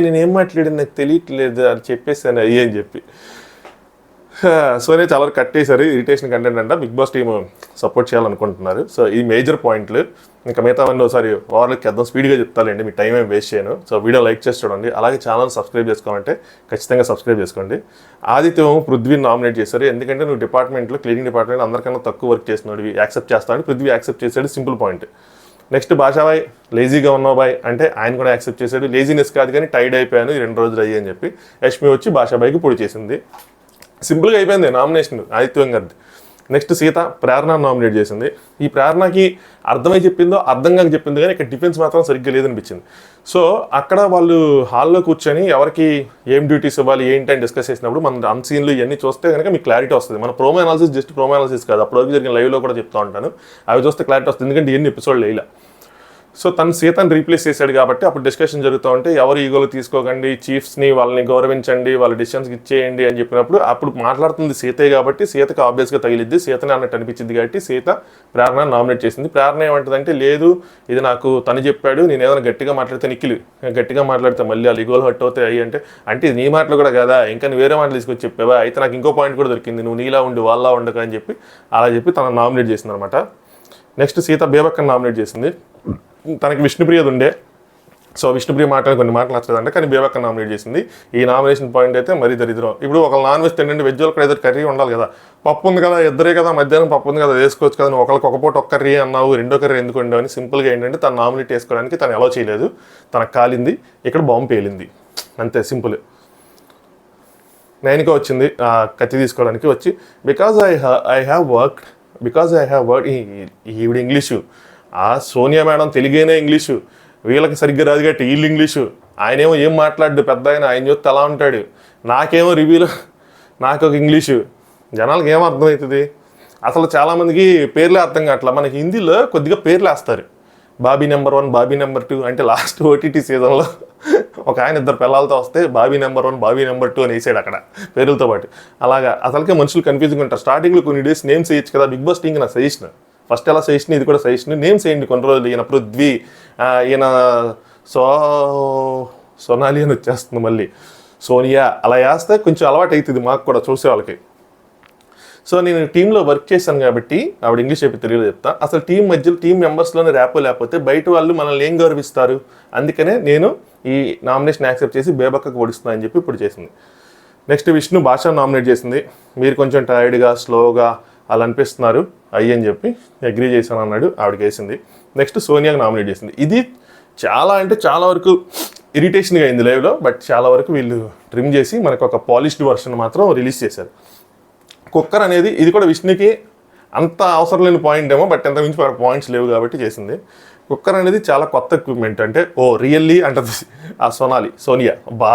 నేను ఏం మాట్లాడింది నాకు తెలియట్లేదు అని చెప్పేసాను అయ్యి అని చెప్పి. సోనియా చాలా వరకు కట్టేశారు. ఇరిటేషన్ కంటెంట్ అంట బిగ్ బాస్ టీమ్ సపోర్ట్ చేయాలనుకుంటున్నారు. సో ఈ మేజర్ పాయింట్లు. ఇంకా మిగతావన్నీ ఒకసారి ఓవర్లోకి చేద్దాం, స్పీడ్గా చెప్తానండి, మీ టైం ఏం వేస్ట్ చేయను. సో వీడియో లైక్ చేసి చూడండి. అలాగే ఛానల్ సబ్స్క్రైబ్ చేసుకోవాలంటే ఖచ్చితంగా సబ్స్క్రైబ్ చేసుకోండి. ఆదిత్యం పృథ్వీని నామినేట్ చేశారు. ఎందుకంటే నువ్వు డిపార్ట్మెంట్లో, క్లీనింగ్ డిపార్ట్మెంట్లో అందరికన్నా తక్కువ వర్క్ చేస్తున్నాడు, యాక్సెప్ట్ చేస్తాను. పృథ్వీ యాక్సెప్ట్ చేశాడు, సింపుల్ పాయింట్. నెక్స్ట్ భాషాబాయ్, లేజీగా ఉన్నావు బాయ్ అంటే ఆయన కూడా యాక్సెప్ట్ చేశాడు. లేజీనెస్ కాదు కానీ టైర్డ్ అయిపోయాను ఈ 2 రోజులు అయ్యి అని చెప్పి యష్మి వచ్చి భాషాబాయ్కి పొడి చేసింది. సింపుల్గా అయిపోయింది నామినేషన్ ఆదిత్యం గారిది. నెక్స్ట్ సీత ప్రేరణ నామినేట్ చేసింది. ఈ ప్రేరణకి అర్థమై చెప్పిందో అర్థంగా చెప్పిందో కానీ ఇక్కడ డిఫెన్స్ మాత్రం సరిగ్గా లేదనిపించింది. సో అక్కడ వాళ్ళు హాల్లో కూర్చొని ఎవరికి ఏం డ్యూటీస్ ఇవ్వాలి ఏంటి అని డిస్కస్ చేసినప్పుడు మన అన్సీన్లు ఇవన్నీ చూస్తే కనుక మీకు క్లారిటీ వస్తుంది. మన promo analysis just promo analysis కాదు, అప్పటివరకు జరిగిన లైవ్లో కూడా చెప్తూ ఉంటాను, అవి చూస్తే క్లారిటీ వస్తుంది. ఎందుకంటే ఎన్ని ఎపిసోడ్లు వేయాలి. సో తను సీతను రీప్లేస్ చేశాడు కాబట్టి అప్పుడు డిస్కషన్ జరుగుతూ ఉంటే ఎవరు ఈగోలు తీసుకోకండి, చీఫ్స్ని వాళ్ళని గౌరవించండి, వాళ్ళ డిసిషన్స్కి ఇచ్చేయండి అని చెప్పినప్పుడు అప్పుడు మాట్లాడుతుంది సీతే కాబట్టి సీతకు ఆబ్వియస్గా తగిలిద్ది, సీతనే అన్నట్టు అనిపించింది కాబట్టి సీత ప్రేరణ నామినేట్ చేసింది. ప్రేరణ ఏమంటుందంటే లేదు ఇది నాకు తను చెప్పాడు, నేను ఏదైనా గట్టిగా మాట్లాడితే నిఖిల్ గట్టిగా మాట్లాడితే మళ్ళీ వాళ్ళు ఈగోలు హట్ అవుతాయి అంటే నీ మాటలు కూడా కదా ఇంకా నువ్వు వేరే మాటలు తీసుకొచ్చి చెప్పావా, అయితే నాకు ఇంకో పాయింట్ కూడా దొరికింది, నువ్వు నీలా ఉండి వాళ్ళ ఉండక అని చెప్పి అలా చెప్పి తనను నామినేట్ చేసింది అనమాట. నెక్స్ట్ సీత బేబక్కని నామినేట్ చేసింది. తనకి విష్ణుప్రియది ఉండే సో విష్ణుప్రియ మాట్లాడి కొన్ని మాటలు నచ్చలేదంటే, కానీ బేబక్క నామినేట్ చేసింది. ఈ నామినేషన్ పాయింట్ అయితే మరీ దరిద్రం. ఇప్పుడు ఒక నాన్ వెజ్ తినండి, వెజ్ వాళ్ళకి ఏదో కర్రీ ఉండాలి కదా, పప్పు ఉంది కదా, ఇద్దరే కదా, మధ్యాహ్నం పప్పు ఉంది కదా, వేసుకోవచ్చు కదా, నువ్వు ఒకరికి ఒక పూట ఒక కర్రీ అన్నావు, రెండో కర్రీ ఎందుకు ఉండవు అని సింపుల్గా ఏంటంటే తను నామినేట్ చేసుకోవడానికి తను అలౌ చేయలేదు. తనకు కాలింది, ఇక్కడ బాంబు పేలింది, అంతే సింపుల్. నైన్గా వచ్చింది కత్తి తీసుకోవడానికి వచ్చి, బికాజ్ ఐ హ్యావ్ వర్క్ ఈవిడ ఇంగ్లీషు, ఆ సోనియా మేడం తెలుగేనే ఇంగ్లీషు, వీళ్ళకి సరిగ్గా రాదు కాబట్టి వీళ్ళు ఇంగ్లీషు, ఆయనేమో ఏం మాట్లాడు పెద్ద ఆయన చూస్తే అలా ఉంటాడు, నాకేమో రివ్యూలో నాకు ఒక ఇంగ్లీషు, జనాలకు ఏం అర్థమవుతుంది అసలు. చాలామందికి పేర్లే అర్థం కావట్లా. మనకి హిందీలో కొద్దిగా పేర్లు వేస్తారు, బాబీ నెంబర్ 1, బాబీ నెంబర్ 2 అంటే లాస్ట్ ఓటీటీ సీజన్లో ఒక ఆయన ఇద్దరు పిల్లలతో వస్తే బాబీ నెంబర్ 1, బాబీ నెంబర్ 2 అని వేసాడు అక్కడ పేర్లతో పాటు. అలాగా అసలుకే మనుషులు కన్ఫ్యూజింగ్ ఉంటారు. స్టార్టింగ్లో కొన్ని డేస్ నేమ్స్ వేయచ్చు కదా, బిగ్ బాస్ టీంకి నా సజెషన్, ఫస్ట్ ఎలా సజెషన్ ఇది కూడా సజెషన్, నేమ్స్ వేయండి కొన్ని రోజులు. ఈయన పృథ్వీ, ఈయన సోనాలి అని వచ్చేస్తుంది, మళ్ళీ సోనియా, అలా వేస్తే కొంచెం అలవాటు అవుతుంది మాకు కూడా చూసే వాళ్ళకి. సో నేను టీంలో వర్క్ చేశాను కాబట్టి ఆవిడ ఇంగ్లీష్ చెప్పి తెలుగులో చెప్తా. అసలు టీం మధ్యలో టీం మెంబర్స్లోనే ర్యాపో లేకపోతే బయట వాళ్ళు మనల్ని ఏం గౌరవిస్తారు, అందుకనే నేను ఈ నామినేషన్ యాక్సెప్ట్ చేసి బేబక్కకు ఓడిస్తున్నా అని చెప్పి ఇప్పుడు చేసింది. నెక్స్ట్ విష్ణు భాష నామినేట్ చేసింది. మీరు కొంచెం టైర్డ్గా స్లోగా అలా అనిపిస్తున్నారు అని చెప్పి అగ్రీ చేశాను అన్నాడు, ఆవిడకి వేసింది. నెక్స్ట్ సోనియాకి నామినేట్ చేసింది. ఇది చాలా అంటే చాలా వరకు ఇరిటేషన్గా అయింది లైవ్లో, బట్ చాలా వరకు వీళ్ళు ట్రిమ్ చేసి మనకు ఒక పాలిష్డ్ వర్షన్ మాత్రం రిలీజ్ చేశారు. కుక్కర్ అనేది ఇది కూడా విష్ణుకి అంత అవసరం లేని పాయింట్ ఏమో, బట్ ఎంత మించి పాయింట్స్ లేవు కాబట్టి చేసింది. కుక్కర్ అనేది చాలా కొత్త ఎక్విప్మెంట్, అంటే ఓ రియల్లీ అంటది ఆ సోనియా బా.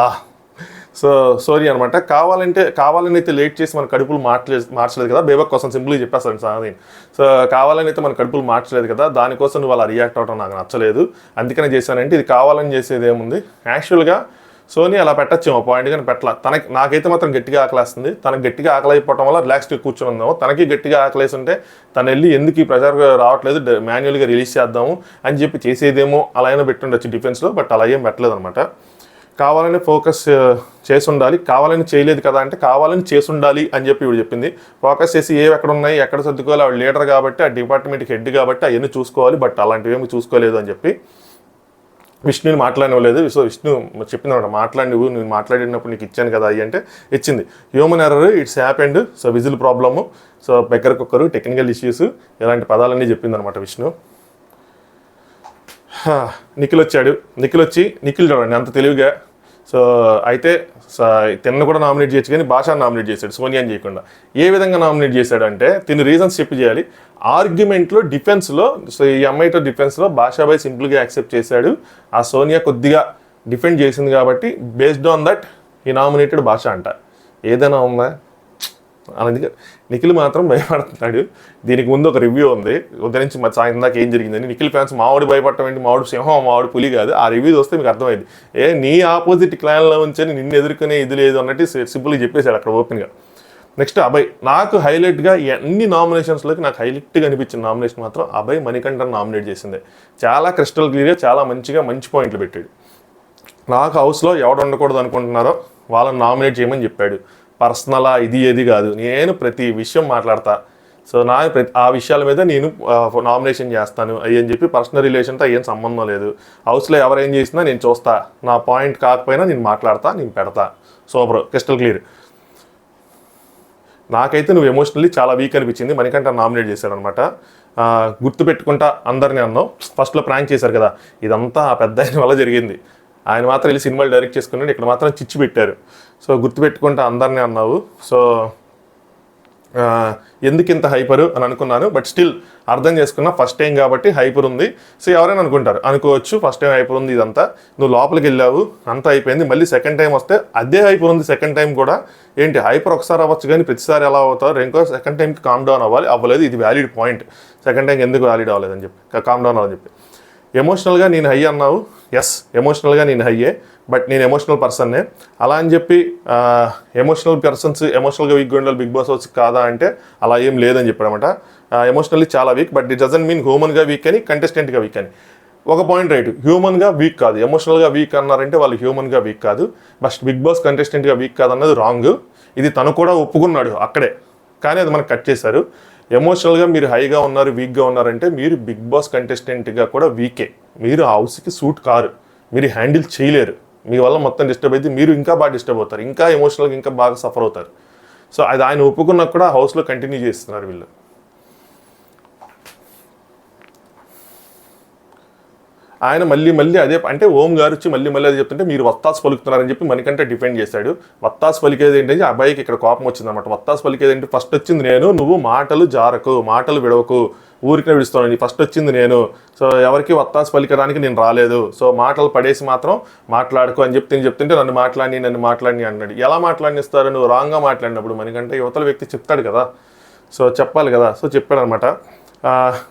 సో సోనియా అనమాట. కావాలని అయితే లేట్ చేసి మన కడుపులు మార్చలేదు కదా, బేబక్ కోసం సింపుల్గా చెప్పేస్తాను సార్. సో కావాలని అయితే మన కడుపులు మార్చలేదు కదా, దానికోసం నువ్వు అలా రియాక్ట్ అవ్వడం నాకు నచ్చలేదు, అందుకనే చేశానంటే ఇది కావాలని చేసేది ఏముంది. యాక్చువల్గా సోనియా అలా పెట్టచ్చేమో పాయింట్, కానీ పెట్టలా. నాకైతే మాత్రం గట్టిగా ఆకలేస్తుంది. తనకు గట్టిగా ఆకలి అయిపోవడం వల్ల రిలాక్స్గా కూర్చొని ఉందాము. తనకి గట్టిగా ఆకలేసి ఉంటే తను వెళ్ళి ఎందుకు ఈ ప్రచారం రావట్లేదు, మాన్యువల్గా రిలీజ్ చేద్దాము అని చెప్పి చేసేదేమో అలా అయినా పెట్టుండొచ్చు డిఫెన్స్లో, బట్ అలా ఏం పెట్టలేదు అనమాట. కావాలని ఫోకస్ చేసి ఉండాలి, కావాలని చేయలేదు కదా అంటే కావాలని చేసి ఉండాలి అని చెప్పి ఇవి చెప్పింది. ఫోకస్ చేసి ఎక్కడ ఉన్నాయి, ఎక్కడ సర్దుకోవాలి, ఆవిడ లీడర్ కాబట్టి, ఆ డిపార్ట్మెంట్కి హెడ్ కాబట్టి అవన్నీ చూసుకోవాలి, బట్ అలాంటివి ఏమి చూసుకోలేదు అని చెప్పి విష్ణుని మాట్లాడలేదు. సో విష్ణు చెప్పింది అనమాట, నేను మాట్లాడినప్పుడు నీకు ఇచ్చాను కదా అయ్యి అంటే ఇచ్చింది. Human error, it's happened, so whistle problem, so beggar cooker, technical issues, ఇలాంటి పదాలన్నీ చెప్పింది అనమాట విష్ణు. నిఖిల్ వచ్చాడు. నిఖిల్ చూడండి అంత తెలివిగా. సో అయితే తిన్న కూడా నామినేట్ చేయొచ్చు, కానీ భాషను నామినేట్ చేశాడు సోనియాని చేయకుండా. ఏ విధంగా నామినేట్ చేశాడు అంటే తిని రీజన్స్ చెప్పి చేయాలి. ఆర్గ్యుమెంట్లో డిఫెన్స్లో, సో ఈ అమ్మాయితో డిఫెన్స్లో భాషాబాయ్ సింపుల్గా యాక్సెప్ట్ చేశాడు. ఆ సోనియా కొద్దిగా డిఫెండ్ చేసింది కాబట్టి బేస్డ్ ఆన్ దట్ ఈ నామినేటెడ్ భాష అంట. ఏదైనా ఉందా? అందుకే నిఖిల్ మాత్రం భయపడుతున్నాడు. దీనికి ముందు ఒక రివ్యూ ఉంది ఉదరించి మరి సాయంత్రం దాకా ఏం జరిగిందని. నిఖిల్ ఫ్యాన్స్ మావాడు భయపడటం ఏంటి, మావాడు సింహం, మావాడు పులి కాదు. ఆ రివ్యూ వస్తే మీకు అర్థమైంది. నీ ఆపోజిట్ క్లాన్లో ఉంచని నిన్ను ఎదుర్కొనే ఇది లేదు అన్నట్టు సింపుల్గా చెప్పేశాడు అక్కడ ఓపెన్గా. నెక్స్ట్ అభయ్. నాకు హైలైట్గా అన్ని నామినేషన్స్లోకి నాకు హైలైట్గా అనిపించిన నామినేషన్ మాత్రం అభయ్ మణికంఠన్ నామినేట్ చేసిందే. చాలా క్రిస్టల్ క్లియర్గా చాలా మంచి పాయింట్లు పెట్టాడు. నాకు హౌస్లో ఎవడు ఉండకూడదు అనుకుంటున్నారో వాళ్ళని నామినేట్ చేయమని చెప్పాడు. పర్సనలా ఇది ఏది కాదు, నేను ప్రతి విషయం మాట్లాడతా. సో ఆ విషయాల మీద నేను నామినేషన్ చేస్తాను అని చెప్పి పర్సనల్ రిలేషన్తో ఏం సంబంధం లేదు. హౌస్లో ఎవరేం చేసినా నేను చూస్తా, నా పాయింట్ కాకపోయినా నేను మాట్లాడతా, నేను పెడతా. Super, crystal clear. నాకైతే నువ్వు ఎమోషనల్లీ చాలా వీక్ అనిపించింది. మణికంఠ నామినేట్ చేశాడనమాట. గుర్తుపెట్టుకుంటా అందరినీ అన్నావు. ఫస్ట్లో ప్రాంక్ చేశారు కదా, ఇదంతా ఆ పెద్ద ఆయన వల్ల జరిగింది. ఆయన మాత్రం వెళ్ళి సినిమాలు డైరెక్ట్ చేసుకున్నాడు, ఇక్కడ మాత్రం చిచ్చు పెట్టారు. సో గుర్తుపెట్టుకుంటా అందరినీ అన్నావు. సో ఎందుకు ఇంత హైపరు అని అనుకున్నాను, బట్ స్టిల్ అర్థం చేసుకున్నా ఫస్ట్ టైం కాబట్టి హైపర్ ఉంది. సో ఎవరైనా అనుకోవచ్చు ఫస్ట్ టైం హైపర్ ఉంది ఇదంతా. నువ్వు లోపలికి వెళ్ళావు, అంతా అయిపోయింది. మళ్ళీ సెకండ్ టైం వస్తే అదే హైపర్ ఉంది సెకండ్ టైం కూడా. ఏంటి హైపర్ ఒకసారి అవ్వచ్చు కానీ ప్రతిసారి ఎలా అవుతారు, ఇంకో సెకండ్ టైంకి కామ్ డౌన్ అవ్వలేదు. ఇది వ్యాలిడ్ పాయింట్. సెకండ్ టైంకి ఎందుకు వ్యాలిడ్ అవ్వలేదని చెప్పి, కామ్ డౌన్ అవ్వాలని చెప్పి. ఎమోషనల్గా నేను హై అన్నావు. ఎస్, ఎమోషనల్గా నేను హైయే, బట్ నేను ఎమోషనల్ పర్సన్నే. అలా అని చెప్పి ఎమోషనల్ పర్సన్స్ ఎమోషనల్గా వీక్గా ఉండాలి బిగ్ బాస్ వచ్చి కాదా అంటే అలా ఏం లేదని చెప్పాడనమాట. ఎమోషనల్లీ చాలా weak, but it doesn't mean హ్యూమన్గా వీక్ అని, కంటెస్టెంట్గా వీక్ అని. ఒక పాయింట్ రైట్, హ్యూమన్గా వీక్ కాదు, ఎమోషనల్గా వీక్ అన్నారంటే వాళ్ళు హ్యూమన్గా వీక్ కాదు. బట్ బిగ్ బాస్ కంటెస్టెంట్గా వీక్ కాదన్నది రాంగ్. ఇది తను కూడా ఒప్పుకున్నాడు అక్కడే, కానీ అది మనకు కట్ చేశారు. ఎమోషనల్గా మీరు హైగా ఉన్నారు, వీక్గా ఉన్నారంటే మీరు బిగ్ బాస్ కంటెస్టెంట్గా కూడా వీకే. మీరు హౌస్కి సూట్ కారు. మీరు హ్యాండిల్ చేయలేరు, మీ వల్ల మొత్తం డిస్టర్బ్ అయితే మీరు ఇంకా బాగా డిస్టర్బ్ అవుతారు, ఇంకా ఎమోషనల్గా ఇంకా బాగా సఫర్ అవుతారు. సో అది ఆయన ఒప్పుకున్నా కూడా హౌస్లో కంటిన్యూ చేస్తున్నారు వీళ్ళు. ఆయన మళ్ళీ అదే అంటే ఓం గారు వచ్చి మళ్ళీ అదే చెప్తుంటే మీరు వత్తాసు పలుకుతున్నారని చెప్పి మనకంటే డిఫెండ్ చేశాడు. వత్తాసు పలికేది ఏంటంటే అబ్బాయికి ఇక్కడ కోపం వచ్చిందన్నమాట. వత్తాసు పలికేది ఏంటి, ఫస్ట్ వచ్చింది నేను, నువ్వు మాటలు జారకు, మాటలు విడవకు, ఊరికే విడుస్తాను, ఫస్ట్ వచ్చింది నేను, సో ఎవరికి వత్తాసు పలికడానికి నేను రాలేదు, సో మాటలు పడేసి మాత్రం మాట్లాడుకో అని చెప్తుంటే నన్ను మాట్లాడి అన్నాడు. ఎలా మాట్లాడిస్తారు, నువ్వు రాంగ్గా మాట్లాడినప్పుడు మనకంటే యువతల వ్యక్తి చెప్తాడు కదా, సో చెప్పాలి కదా. సో చెప్పాడు అనమాట,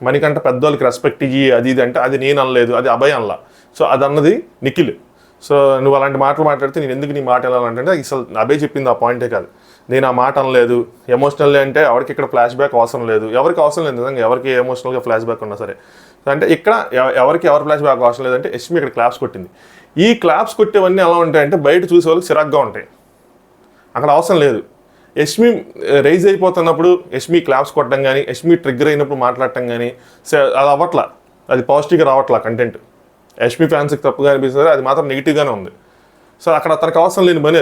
మనకంటే పెద్దవాళ్ళకి రెస్పెక్ట్ ఇయ్యి అది ఇది అంటే అది నేను అనలేదు, అది అభయ్ అనలా, సో అది అన్నది నిఖిల్. సో నువ్వు అలాంటి మాటలు మాట్లాడితే నేను ఎందుకు నీ మాట వెళ్ళాలంటే అసలు అభయ్ చెప్పింది ఆ పాయింటే కాదు, నేను ఆ మాట అనలేదు. ఎమోషనల్ అంటే ఎవరికి ఇక్కడ ఫ్లాష్ బ్యాక్ అవసరం లేదు, ఎవరికి అవసరం లేదు నిజంగా, ఎవరికి ఎమోషనల్గా ఫ్లాష్ బ్యాక్ ఉన్నా సరే. అంటే ఇక్కడ ఎవరికి ఫ్లాష్ బ్యాక్ అవసరం లేదంటే యష్మి ఇక్కడ క్లాప్స్ కొట్టింది. ఈ క్లాప్స్ కొట్టేవన్నీ ఎలా ఉంటాయంటే బయట చూసే వాళ్ళకి చిరాగ్గా ఉంటాయి, అక్కడ అవసరం లేదు. యష్మి రైజ్ అయిపోతున్నప్పుడు యష్మి క్లాప్స్ కొట్టడం కానీ, యష్మి ట్రిగ్గర్ అయినప్పుడు మాట్లాడటం కానీ అది అవ్వట్లా, అది పాజిటివ్గా రావట్లా కంటెంట్. యష్మి ఫ్యాన్స్కి తప్పుగా అనిపిస్తుంది, అది మాత్రం నెగిటివ్గానే ఉంది. సో అక్కడ తనకు అవసరం లేని పని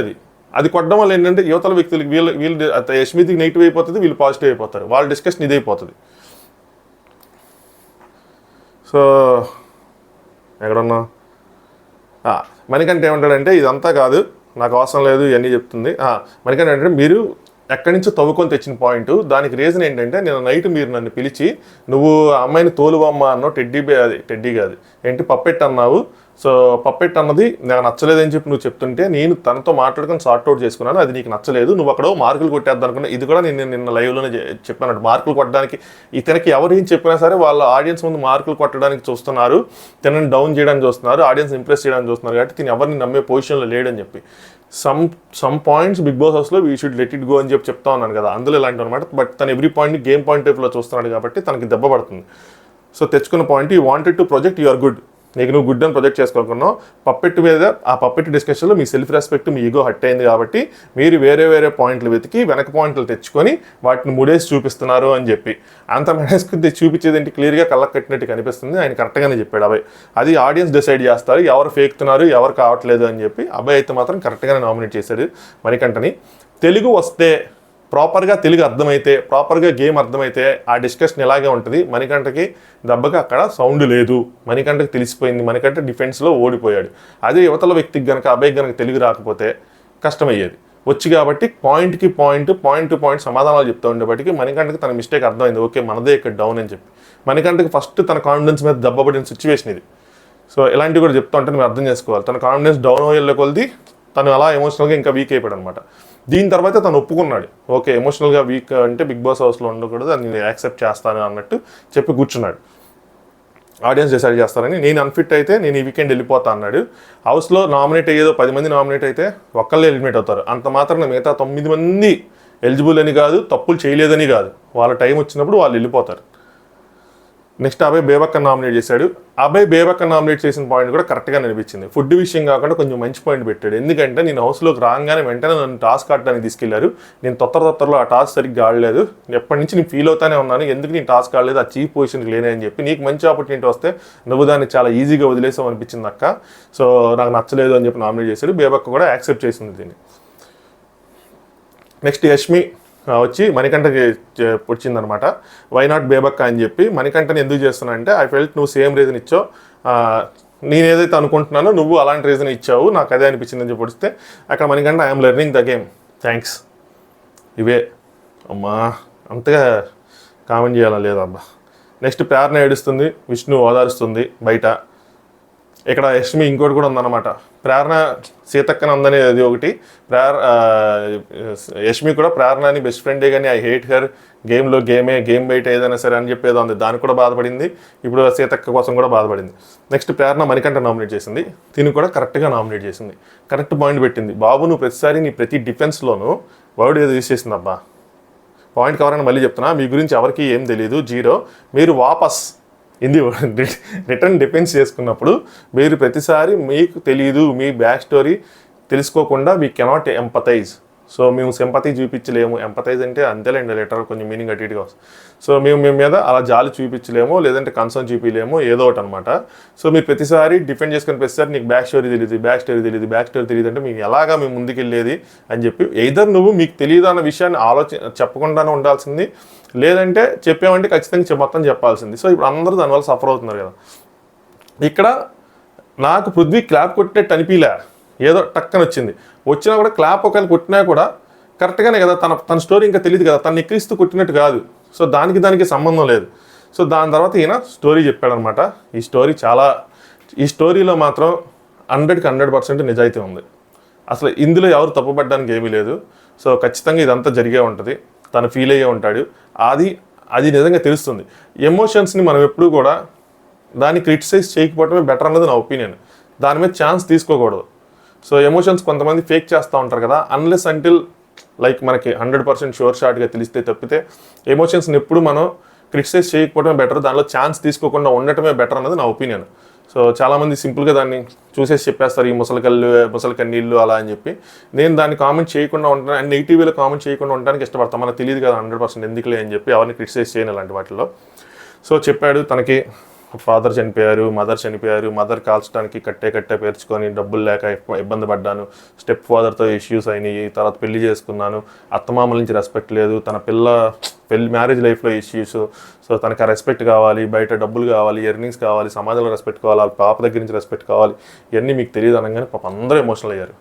అది కొట్టడం వల్ల ఏంటంటే యువతల వ్యక్తులకి వీళ్ళు యష్మికి నెగిటివ్ అయిపోతుంది, వీళ్ళు పాజిటివ్ అయిపోతారు, వాళ్ళ డిస్కషన్ ఇది అయిపోతుంది. సో ఎక్కడన్నా మనకంటే ఏమంటాడంటే ఇదంతా కాదు, నాకు అవసరం లేదు ఇవన్నీ చెప్తుంది. మనకంటే ఏంటంటే మీరు ఎక్కడి నుంచో తవ్వుకొని తెచ్చిన పాయింట్, దానికి రీజన్ ఏంటంటే నేను నైట్ మీరు నన్ను పిలిచి నువ్వు అమ్మాయిని తోలువమ్మ అన్నావు, టెడ్డీ కాదు ఏంటి పప్పెట్ అన్నావు. సో పప్పెట్ అన్నది నాకు నచ్చలేదని చెప్పి నువ్వు చెప్తుంటే నేను తనతో మాట్లాడుకొని సార్ట్అవుట్ చేసుకున్నాను, అది నీకు నచ్చలేదు, నువ్వు అక్కడ మార్కులు కొట్టేద్దాం అనుకున్నా. ఇది కూడా నేను నిన్న లైవ్లోనే చెప్పాను, మార్కులు కొట్టడానికి ఇతనికి ఎవరు ఏం చెప్పినా సరే వాళ్ళ ఆడియన్స్ ముందు మార్కులు కొట్టడానికి చూస్తున్నారు, తినని డౌన్ చేయడానికి చూస్తున్నారు, ఆడియన్స్ ఇంప్రెస్ చేయడానికి చూస్తున్నారు, కాబట్టి తిని ఎవరిని నమ్మే పొజిషన్లో లేడని చెప్పి సమ్ పాయింట్స్ బిగ్ బాస్ హౌస్లో we should let it go అని చెప్పి చెప్తా ఉన్నాను కదా, అందులో ఇలాంటివి అనమాట. బట్ తను ఎవ్రీ పాయింట్ని గేమ్ పాయింట్ ఆఫ్లో చూస్తున్నాడు కాబట్టి తనకి దెబ్బ పడుతుంది. సో తెచ్చుకున్న point, you wanted to project you are good, నీకు నువ్వు గుడ్ అని ప్రొజెక్ట్ చేసుకోనుకున్నావు. పప్పెట్ మీద ఆ పప్పెట్ డిస్కషన్లో మీ సెల్ఫ్ రెస్పెక్ట్, మీ ఈగో హట్ అయింది కాబట్టి మీరు వేరే పాయింట్లు వెతికి వెనక పాయింట్లు తెచ్చుకొని వాటిని ముడేసి చూపిస్తున్నారు అని చెప్పి అంత మెడేసుకుని చూపించేది ఏంటి క్లియర్గా కళ్ళకు కట్టినట్టు కనిపిస్తుంది. ఆయన కరెక్ట్గానే చెప్పాడు అబ్బాయి, అది ఆడియన్స్ డిసైడ్ చేస్తారు ఎవరు ఫేక్తున్నారు ఎవరు కావట్లేదు అని చెప్పి. అబ్బాయి అయితే మాత్రం కరెక్ట్గానే నామినేట్ చేశాడు మణికంఠని. తెలుగు వస్తే ప్రాపర్గా తెలుగు అర్థమైతే, ప్రాపర్గా గేమ్ అర్థమైతే ఆ డిస్కషన్ ఇలాగే ఉంటుంది. మణికంఠకి దెబ్బకి అక్కడ సౌండ్ లేదు, మణికంఠకి తెలిసిపోయింది, మణికంఠ డిఫెన్స్లో ఓడిపోయాడు. అదే యువతల వ్యక్తికి కనుక అబ్బాయికి కనుక తెలుగు రాకపోతే కష్టమయ్యేది వచ్చి, కాబట్టి పాయింట్కి పాయింట్ సమాధానాలు చెప్తూ ఉండేప్పటికీ మణికంఠకి తన మిస్టేక్ అర్థమైంది, ఓకే మనదే ఇక్కడ డౌన్ అని చెప్పి. మణికంఠకి ఫస్ట్ తన కాన్ఫిడెన్స్ మీద దెబ్బపడిన సిచ్యువేషన్ ఇది. సో ఇలాంటివి కూడా చెప్తూ ఉంటే మీరు అర్థం చేసుకోవాలి, తన కాన్ఫిడెన్స్ డౌన్ అయ్యే కొలిది తను అలా ఎమోషనల్గా ఇంకా వీక్ అయిపోయాడు అనమాట. దీని తర్వాత తను ఒప్పుకున్నాడు, ఓకే ఎమోషనల్గా వీక్ అంటే బిగ్ బాస్ హౌస్లో ఉండకూడదు, అది నేను యాక్సెప్ట్ చేస్తాను అన్నట్టు చెప్పి కూర్చున్నాడు. ఆడియన్స్ డిసైడ్ చేస్తారని, నేను అన్ఫిట్ అయితే నేను ఈ వీకెండ్ వెళ్ళిపోతా అన్నాడు. హౌస్లో నామినేట్ అయ్యేదో 10 మంది నామినేట్ అయితే ఒక్కళ్ళే ఎలిమినేట్ అవుతారు, అంత మాత్రం మిగతా 9 మంది ఎలిజిబుల్ అని కాదు, తప్పులు చేయలేదని కాదు, వాళ్ళ టైం వచ్చినప్పుడు వాళ్ళు వెళ్ళిపోతారు. నెక్స్ట్ అభయ్ బేబక్కని నామినేట్ చేశాడు. అభయ్ బేబక్కని నామినేట్ చేసిన పాయింట్ కూడా కరెక్ట్గా అనిపించింది. ఫుడ్ విషయం కాకుండా కొంచెం మంచి పాయింట్ పెట్టాడు. ఎందుకంటే నేను హౌస్లోకి రాగానే వెంటనే నన్ను టాస్క్ ఆడడానికి తీసుకెళ్లారు, నేను తొత్తరలో ఆ టాస్క్ సరిగ్గా ఆడలేదు, ఎప్పటి నుంచి నేను ఫీల్ అవుతానే ఉన్నాను, ఎందుకు నేను టాస్క్ ఆడలేదు, ఆ చీఫ్ పొజిషన్కి లేనే అని చెప్పి. నీకు మంచి ఆపర్చునిటీ వస్తే నువ్వు దాన్ని చాలా ఈజీగా వదిలేసావు అనిపించింది అక్క, సో నాకు నచ్చలేదు అని చెప్పి నామినేట్ చేశాడు. బేబక్క కూడా యాక్సెప్ట్ చేసింది దీన్ని. నెక్స్ట్ యష్మి వచ్చి మణికంఠకి వచ్చిందనమాట, వై నాట్ బేబక్క అని చెప్పి. మణికంఠని ఎందుకు చేస్తున్నా అంటే ఐ ఫెల్ట్ నువ్వు సేమ్ రీజన్ ఇచ్చావు, నేను ఏదైతే అనుకుంటున్నానో నువ్వు అలాంటి రీజన్ ఇచ్చావు, నాకు అదే అనిపించిందని చెప్పి వస్తే అక్కడ Manikanta I'm learning the game, thanks. ఇవే అమ్మా అంతగా కామెంట్ చేయాలా లేదబ్బా. నెక్స్ట్ ప్రేరణ ఏడుస్తుంది, విష్ణు ఓదారుస్తుంది బయట. ఇక్కడ యష్మి ఇంకోటి కూడా ఉందన్నమాట, ప్రేరణ సీతక్కనందని అది ఒకటి, యష్మి కూడా ప్రేరణని బెస్ట్ ఫ్రెండే కానీ ఐ హేట్ హర్, గేమ్లో గేమ్ బయట ఏదైనా సరే అని చెప్పేది ఉంది, దానికి కూడా బాధపడింది. ఇప్పుడు సీతక్క కోసం కూడా బాధపడింది. నెక్స్ట్ ప్రేరణ మణికంఠ నామినేట్ చేసింది, తిని కూడా కరెక్ట్గా నామినేట్ చేసింది, కరెక్ట్ పాయింట్ పెట్టింది. బాబు నువ్వు ప్రతిసారి నీ ప్రతి డిఫెన్స్లోనూ వర్డ్ ఏదో యూస్ చేసింది అబ్బా. పాయింట్ కవర్ మళ్ళీ చెప్తున్నా, మీ గురించి ఎవరికి ఏం తెలియదు, 0. మీరు వాపస్ ఇది రిటర్న్ డిఫెన్స్ చేసుకున్నప్పుడు మీరు ప్రతిసారి మీకు తెలియదు, మీ బ్యాక్ స్టోరీ తెలుసుకోకుండా వీ కెనాట్ ఎంపథైజ్. సో మేము సింపతి చూపించలేము, ఎంపతైజ్ అంటే అంతేలేండి లెటర్ కొంచెం మీనింగ్ అటు ఇటుగా వస్తుంది. సో మేము మీద అలా జాలి చూపించలేము, లేదంటే కన్సర్న్ చూపించలేము, ఏదో ఒకటి అనమాట. సో మీరు ప్రతిసారి డిఫెండ్ చేసుకుని ప్రతిసారి నీకు బ్యాక్ స్టోరీ తెలియదు అంటే మేము ఎలాగా మేము ముందుకు వెళ్ళేది అని చెప్పి ఎయిదర్ నువ్వు మీకు తెలియదు అన్న విషయాన్ని చెప్పకుండానే ఉండాల్సింది, లేదంటే చెప్పామంటే ఖచ్చితంగా మొత్తం చెప్పాల్సింది. సో ఇప్పుడు అందరూ దానివల్ల సఫర్ అవుతున్నారు కదా. ఇక్కడ నాకు పృథ్వీ క్లాప్ కొట్టినట్టు అనిపించలే, ఏదో టక్కన వచ్చినా కూడా క్లాప్ ఒకవేళ కొట్టినా కూడా కరెక్ట్గానే కదా, తన స్టోరీ ఇంకా తెలియదు కదా, తను ఎక్కిరిస్తూ కొట్టినట్టు కాదు. సో దానికి సంబంధం లేదు. సో దాని తర్వాత ఈయన స్టోరీ చెప్పాడనమాట. ఈ స్టోరీలో మాత్రం 100కి 100% నిజాయితీ ఉంది. అసలు ఇందులో ఎవరు తప్పుపడడానికి ఏమీ లేదు. సో ఖచ్చితంగా ఇదంతా జరిగే ఉంటుంది, తను ఫీల్ అయ్యే ఉంటాడు. అది నిజంగా తెలుస్తుంది. ఎమోషన్స్ని మనం ఎప్పుడూ కూడా దాన్ని క్రిటిసైజ్ చేయకపోవడమే బెటర్ అన్నది నా ఒపీనియన్. దాని మీద ఛాన్స్ తీసుకోకూడదు. సో ఎమోషన్స్ కొంతమంది ఫేక్ చేస్తూ ఉంటారు కదా, అన్లెస్ అంటిల్ లైక్ మనకి 100% షూర్ షార్ట్గా తెలిస్తే తప్పితే ఎమోషన్స్ని ఎప్పుడు మనం క్రిటిసైజ్ చేయకపోవడమే బెటర్, దానిలో ఛాన్స్ తీసుకోకుండా ఉండటమే బెటర్ అన్నది నా ఒపీనియన్. సో చాలామంది సింపుల్గా దాన్ని చూసేసి చెప్పేస్తారు, ఈ ముసలి కన్నీళ్ళు అలా అని చెప్పి. నేను దాన్ని కామెంట్ చేయకుండా ఉంటాను అండ్ నెగిటివ్లో కామెంట్ చేయకుండా ఉండడానికి ఇష్టపడతాను. మనకు తెలియదు కదా 100% ఎందుకులే అని చెప్పి ఎవరిని క్రిటిసైజ్ చేయను అలాంటి వాటిలో. సో చెప్పాడు, తనకి ఫాదర్ చనిపోయారు, మదర్ చనిపోయారు, మదర్ కాల్చడానికి కట్టే పేర్చుకొని డబ్బులు లేక ఇబ్బంది పడ్డాను, స్టెప్ ఫాదర్తో ఇష్యూస్ అయినాయి, తర్వాత పెళ్లి చేసుకున్నాను, అత్తమామల నుంచి రెస్పెక్ట్ లేదు, తన మ్యారేజ్ లైఫ్లో ఇష్యూస్. సో తనకు ఆ రెస్పెక్ట్ కావాలి, బయట డబ్బులు కావాలి, ఎర్నింగ్స్ కావాలి, సమాజంలో రెస్పెక్ట్ కావాలి, వాళ్ళ పాప దగ్గర నుంచి రెస్పెక్ట్ కావాలి, ఇవన్నీ మీకు తెలియదు అనగానే పాప అందరూ ఎమోషనల్ అయ్యారు.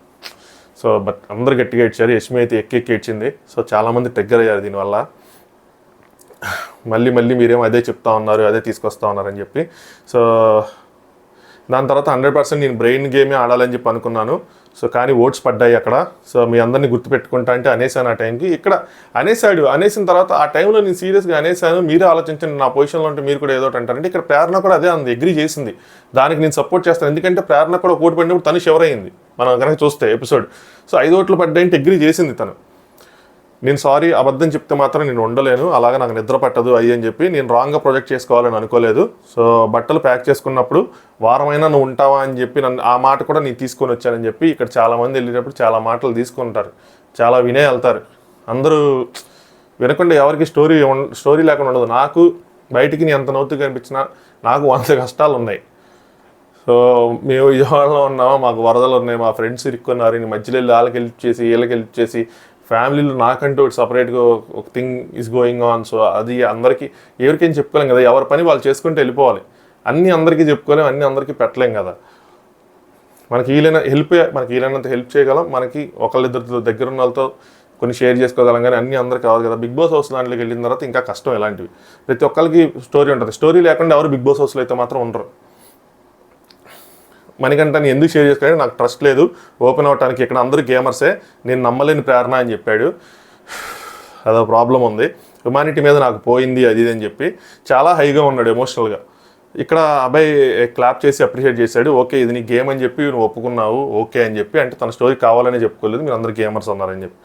సో బట్ అందరూ గట్టిగా ఇచ్చారు. యష్మి అయితే ఎక్కి ఇచ్చింది. సో చాలామంది ట్రిగ్గర్ అయ్యారు దీనివల్ల. మళ్ళీ మీరేమో అదే చెప్తా ఉన్నారు, అదే తీసుకొస్తా ఉన్నారని చెప్పి. సో దాని తర్వాత 100% నేను బ్రెయిన్ గేమే ఆడాలని చెప్పి అనుకున్నాను. సో కానీ ఓట్స్ పడ్డాయి అక్కడ. సో మీ అందరినీ గుర్తుపెట్టుకుంటా అంటే అనేసాను ఆ టైంకి. ఇక్కడ అనేసిన తర్వాత ఆ టైంలో నేను సీరియస్గా అనేసాను. మీరే ఆలోచించండి, నా పొజిషన్లో ఉంటే మీరు కూడా ఏదో అంటారంటే ఇక్కడ ప్రేరణ కూడా అదే అంది, అగ్రీ చేసింది. దానికి నేను సపోర్ట్ చేస్తాను. ఎందుకంటే ప్రేరణ కూడా ఓటు పడినప్పుడు తను షవర్ అయింది మనం కనుక చూస్తే ఎపిసోడ్. సో 5 ఓట్లు పడ్డాయంటే అగ్రీ చేసింది తను. నేను సారీ అబద్ధం చెప్తే మాత్రం నేను ఉండలేను, అలాగా నాకు నిద్ర పట్టదు అని చెప్పి నేను రాంగ్గా ప్రొజెక్ట్ చేసుకోవాలని అనుకోలేదు. సో బట్టలు ప్యాక్ చేసుకున్నప్పుడు వారమైనా నువ్వు ఉంటావా అని చెప్పి ఆ మాట కూడా నేను తీసుకొని వచ్చానని చెప్పి. ఇక్కడ చాలామంది వెళ్ళేటప్పుడు చాలా మాటలు తీసుకుంటారు, చాలా వినే వెళ్తారు. అందరూ వినకుండా ఎవరికి స్టోరీ లేకుండా ఉండదు. నాకు బయటికి నీ ఎంత నవ్వుతూ కనిపించినా నాకు 100 కష్టాలు ఉన్నాయి. సో మేము విజయవాడలో ఉన్నామా, మాకు వరదలు ఉన్నాయి, మా ఫ్రెండ్స్ ఇరుక్కున్నారు, నేను మధ్యలో వెళ్ళి వాళ్ళకి హెల్ప్ చేసి వీళ్ళకి హెల్ప్ చేసి, ఫ్యామిలీలో నాకంటూ సపరేట్గా ఒక thing is going on. So అది అందరికీ ఎవరికేం చెప్పుకోలేం కదా, ఎవరి పని వాళ్ళు చేసుకుంటూ వెళ్ళిపోవాలి. అన్నీ అందరికీ చెప్పుకోలేం, అన్నీ అందరికీ పెట్టలేం కదా. మనకి వీలైనంత హెల్ప్ చేయగలం, మనకి ఒకళ్ళిద్దరితో దగ్గర ఉన్న వాళ్ళతో కొన్ని షేర్ చేసుకోగలం, కానీ అన్నీ అందరికీ కావాలి కదా. బిగ్ బాస్ హౌస్ దాంట్లోకి వెళ్ళిన తర్వాత ఇంకా కష్టం. ఇలాంటివి ప్రతి ఒక్కరికి స్టోరీ ఉంటుంది. స్టోరీ లేకుండా ఎవరు బిగ్ బాస్ హౌస్లో అయితే మాత్రం ఉండరు. మనకంటే నేను ఎందుకు షేర్ చేసుకోవాలి, నాకు ట్రస్ట్ లేదు ఓపెన్ అవ్వటానికి, ఇక్కడ అందరూ గేమర్సే, నేను నమ్మలేని ప్రేరణ అని చెప్పాడు. అదో ప్రాబ్లం ఉంది, హ్యుమానిటీ మీద నాకు పోయింది అది అని చెప్పి చాలా హైగా ఉన్నాడు ఎమోషనల్గా. ఇక్కడ అబ్బాయి క్లాప్ చేసి అప్రిషియేట్ చేశాడు. ఓకే ఇది నీ గేమ్ అని చెప్పి నువ్వు ఒప్పుకున్నావు ఓకే అని చెప్పి. అంటే తన స్టోరీ కావాలనే చెప్పుకోలేదు, మీరు అందరూ గేమర్స్ ఉన్నారని చెప్పి.